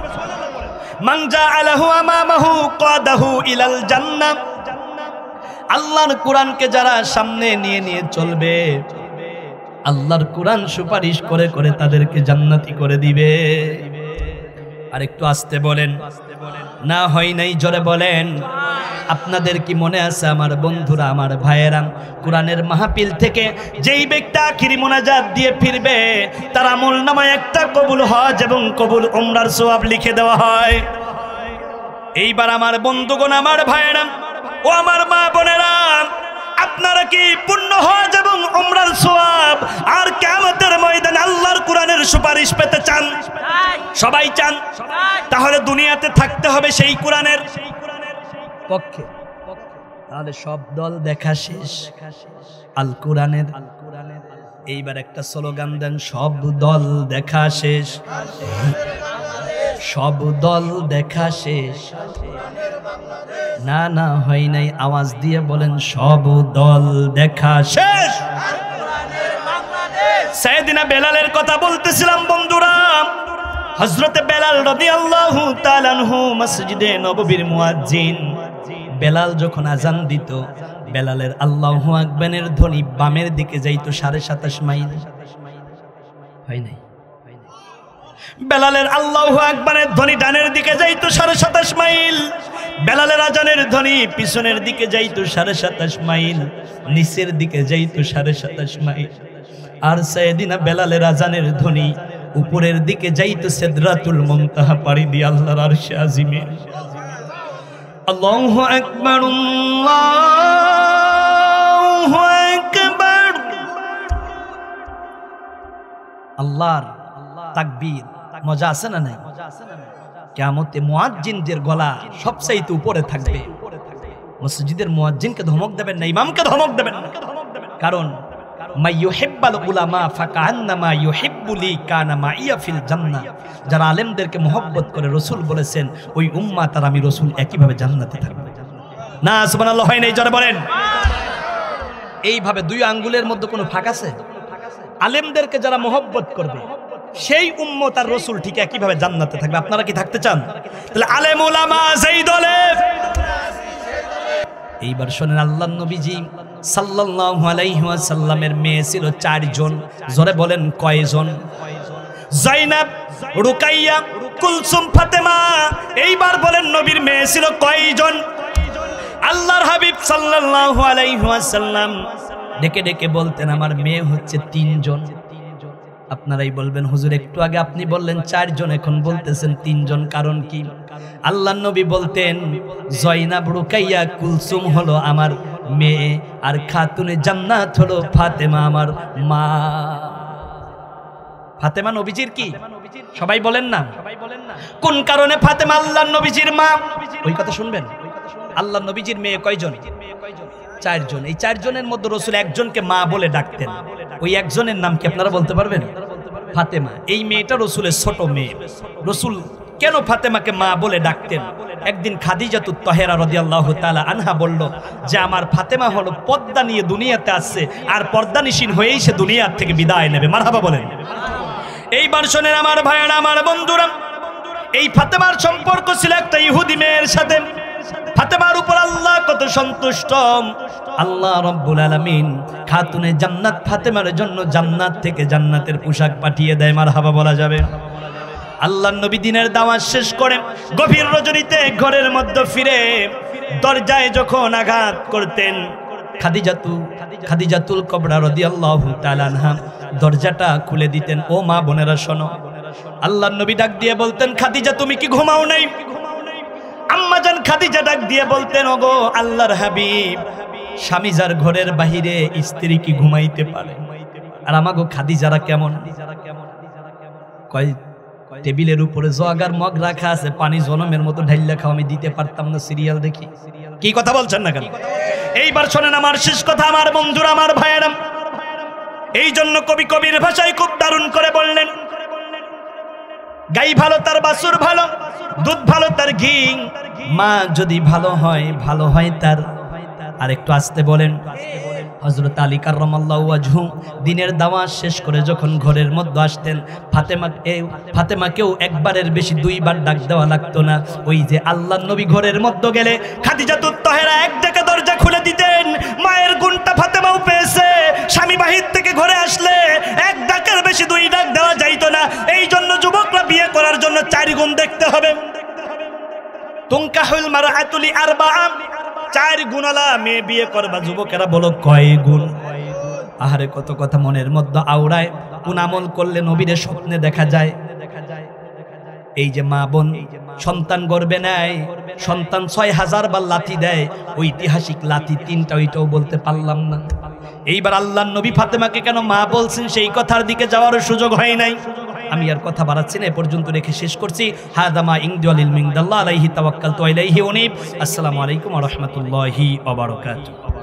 মান জাআলাহু আমামাহু কাদাহু ইলাল জান্নাহ। আল্লাহর কোরআনকে যারা সামনে নিয়ে নিয়ে চলবে, আল্লাহর কোরআন সুপারিশ করে করে তাদেরকে জান্নাতি করে দিবে। আর একটু আস্তে বলেন। না হয় নাই, জোরে বলেন। আপনাদের কি মনে আছে আমার বন্ধুরা, আমার ভাইয়েরা, কোরআনের মাহফিল থেকে যেই ব্যক্তি আখিরি মোনাজাত দিয়ে ফিরবে, তার আমলনামায় একটা কবুল হজ এবং কবুল উমরার সওয়াব লিখে দেওয়া হয়। এইবার আমার বন্ধুগণ, আমার ভাইয়েরা ও আমার মা বোনেরা, আপনারা কি পূর্ণ হজ এবং উমরার সওয়াব আর কিয়ামতের ময়দানে আল্লাহর কোরআনের সুপারিশ পেতে চান? সবাই চান। তাহলে দুনিয়াতে থাকতে হবে সেই কোরআনের পক্ষে। তাহলে সব দল দেখা শেষ, আল কোরআনের। এইবার একটা স্লোগান দেন, সব দল দেখা শেষ, সব দল দেখা শেষ। না না, হয় নাই, আওয়াজ দিয়ে বলেন, সব দল দেখা শেষ। সাইয়েদিনা বেলালের কথা বলতেছিলাম বন্ধুরা। হযরতে বেলাল রাদিয়াল্লাহু তাআলা আনহু মসজিদে নববীর মুয়াজ্জিন। বেলাল যখন আজান দিত, বেলালের আল্লাহু আকবারের ধ্বনি বামের দিকে যাইতো 27.5 মাইল। হয় নাই? বেলালের আল্লাহু আকবারের ধ্বনি ডানের দিকে যাইতো 27.5 মাইল। বেলালের আজানের ধ্বনি পিছনের দিকে যাইতো 27.5 মাইল, নিচের দিকে যাইতো 27.5 মাইল। আর সাইয়েদিনা বেলালের আজানের ধ্বনি উপরের দিকে যাইতো সিদরাতুল মুনতাহা পাড়ি দিয়ে আল্লাহর আরশে আজিমে। আল্লাহু আকবার, আল্লাহু আকবার। আল্লাহর তাকবীর, মজা আছে না নাই? কিয়ামতে মুয়াজ্জিনদের গলা সবচাইতে উপরে থাকবে। মসজিদের মুয়াজ্জিনকে ধমক দেবেন না, ইমামকে ধমক দেবেন না। কারণ মাইয়ুহিব্বুল উলামা ফাকান্নামা ইউহিব্বুলি কানা মাইয়া ফিল জান্নাহ। যারা আলেমদেরকে মহব্বত করে, রাসূল বলেছেন ওই উম্মাত আর আমি রাসূল একইভাবে জান্নাতে থাকবে। না সুবহানাল্লাহ, হয় নাই, জোরে বলেন। এইভাবে দুই আঙ্গুলের মধ্যে কোনো ফাঁক আছে? আলেমদেরকে যারা মহব্বত করবে, সেই উম্মত আর রাসূল ঠিক একইভাবে জান্নাতে থাকবে। আপনারা কি থাকতে চান? তাহলে আলেম উলামা যেই দলে। এইবার শোনেন, আল্লাহর নবীজি সাল্লাল্লাহু আলাইহি ওয়াসাল্লামের মেয়ে ছিল 4 জন। জোরে বলেন, কয়জন? যায়নাব, রুকাইয়া, কুলসুম, ফাতেমা। এইবার বলেন, নবীর মেয়ে ছিল কয়জন? আল্লাহর হাবিব সাল্লাল্লাহু আলাইহি ওয়াসাল্লাম ডেকে ডেকে বলতেন আমার মেয়ে হচ্ছে 3 জন। আপনারাই বলবেন হুজুর একটু আগে আপনি বললেন 4 জন, এখন বলতেছেন 3 জন, কারণ কি? আল্লাহর নবী বলতেন জয়নাব, রুকাইয়া, কুলসুম হলো আমার মেয়ে, আর খাতুনে জান্নাত হলো ফাতেমা আমার মা। ফাতেমা নবীজির কি? সবাই বলেন না। কোন কারণে ফাতেমা আল্লাহর নবীজির মা? ওই কথা শুনবেন। আল্লাহর নবীজির মেয়ে কয়জন? 4 জন। এই 4 জনের মধ্যে রাসূল একজনকে মা বলে ডাকতেন। ওই একজনের নাম কি আপনারা বলতে পারবেন? ফাতেমা। এই মেয়েটা রাসূলের ছোট মেয়ে। রাসূল কেন ফাতেমাকে মা বলে ডাকতেন? একদিন খাদিজাতুত তাহেরা রাদিয়াল্লাহু তাআলা আনহা বলল যে আমার ফাতেমা হলো পর্দা নিয়ে দুনিয়াতে আসছে, আর পর্দানিশীন হয়েই সে দুনিয়া থেকে বিদায় নেবে। মারহাবা বলেন। এইবার শোনেন আমার ভাইয়েরা, আমার বন্ধুরা, এই ফাতেমার সম্পর্ক ছিল একটা ইহুদি মেয়ের সাথে। ফাতেমার উপর আল্লাহ কত সন্তুষ্ট। আল্লাহ রাব্বুল আলামিন খাতুনে জান্নাত ফাতেমার জন্য জান্নাত থেকে জান্নাতের পোশাক পাঠিয়ে দেয়। মারহাবা বলা যাবে। আল্লাহর নবী দিনের দাওয়াত শেষ করে গভীর রজনীতে ঘরের মধ্যে ফিরে দরজায় যখন আঘাত করতেন, খাদিজাতুল কুবরা রাদিয়াল্লাহু তাআলা আনহা দরজাটা খুলে দিতেন। ও মা বোনেরা শোনো, আল্লাহর নবী ডাক দিয়ে বলতেন খাদিজা তুমি কি ঘুমাও নাই? আম্মাজান খাদিজা ডাক দিয়ে বলতেন ওগো আল্লাহর হাবিব, স্বামী যার ঘরের বাহিরে স্ত্রী কি ঘুমাইতে পারে? আর আমাগো খাদিজারা কেমন? কয় টেবিলের উপরে জগার মগ রাখা আছে, পানি জনমের মতো ঢাইলা খাও, আমি দিতে পারতাম না, সিরিয়াল দেখি। কি কথা বলছেন না কেন? এইবার শোনেন আমার শেষ কথা, আমার বন্ধুরা, আমার ভাইয়েরা। এই জন্য কবি কবির ভাষায় খুব দারুণ করে বললেন, গাই ভালো তার বাছুর ভালো, দুধ ভালো তার ঘি, মা যদি ভালো হয় তার। আর একটু আসতে বলেন। হযরত আলী কাররামাল্লাহু ওয়াজহু দিনের দাওয়াত শেষ করে যখন ঘরের মধ্যে আসতেন, ফাতেমাকেও একবারের বেশি 2 বার ডাক দেওয়া লাগতো না। ওই যে আল্লাহর নবী ঘরের মধ্যে গেলে খাদিজাতুত তাহেরা এক ডাকে দরজা খুলে দিতেন। মায়ের গুণটা ফাতেমাও পেয়েছে। স্বামী বাহির থেকে ঘরে আসলে এক ডাকের বেশি 2 ডাক দেওয়া যাইতো না। এই জন্য যুবকরা বিয়ে করার জন্য 4 গুণ দেখতে হবে। তুনকাহুল মারআতু লিআরবাআ, 4 গুণালা মেয়ে বিয়ে করবা। যুবকেরা বলো কয় গুণ? আহারে কত কথা মনের মধ্যে আওড়ায়। কোন আমল করলে নবীরে স্বপ্নে দেখা যায়? এই যে মা বোন সন্তান গর্বে নেয়, সন্তান 6000 বার লাথি দেয়, ঐতিহাসিক লাথি 3টা, ওইটাও বলতে পারলাম না। এইবার আল্লাহর নবী ফাতেমাকে কেন মা বলছেন সেই কথার দিকে যাওয়ার সুযোগ হয় নাই। আমি আর কথা বাড়াচ্ছি না, এ পর্যন্ত রেখে শেষ করছি। হাদা মা ইনদাল ইলমি, আলাইহি তাওয়াক্কালতু, ইলাইহি উনীব। আসসালামু আলাইকুম ওয়া রাহমাতুল্লাহি ওয়া বারাকাতুহু।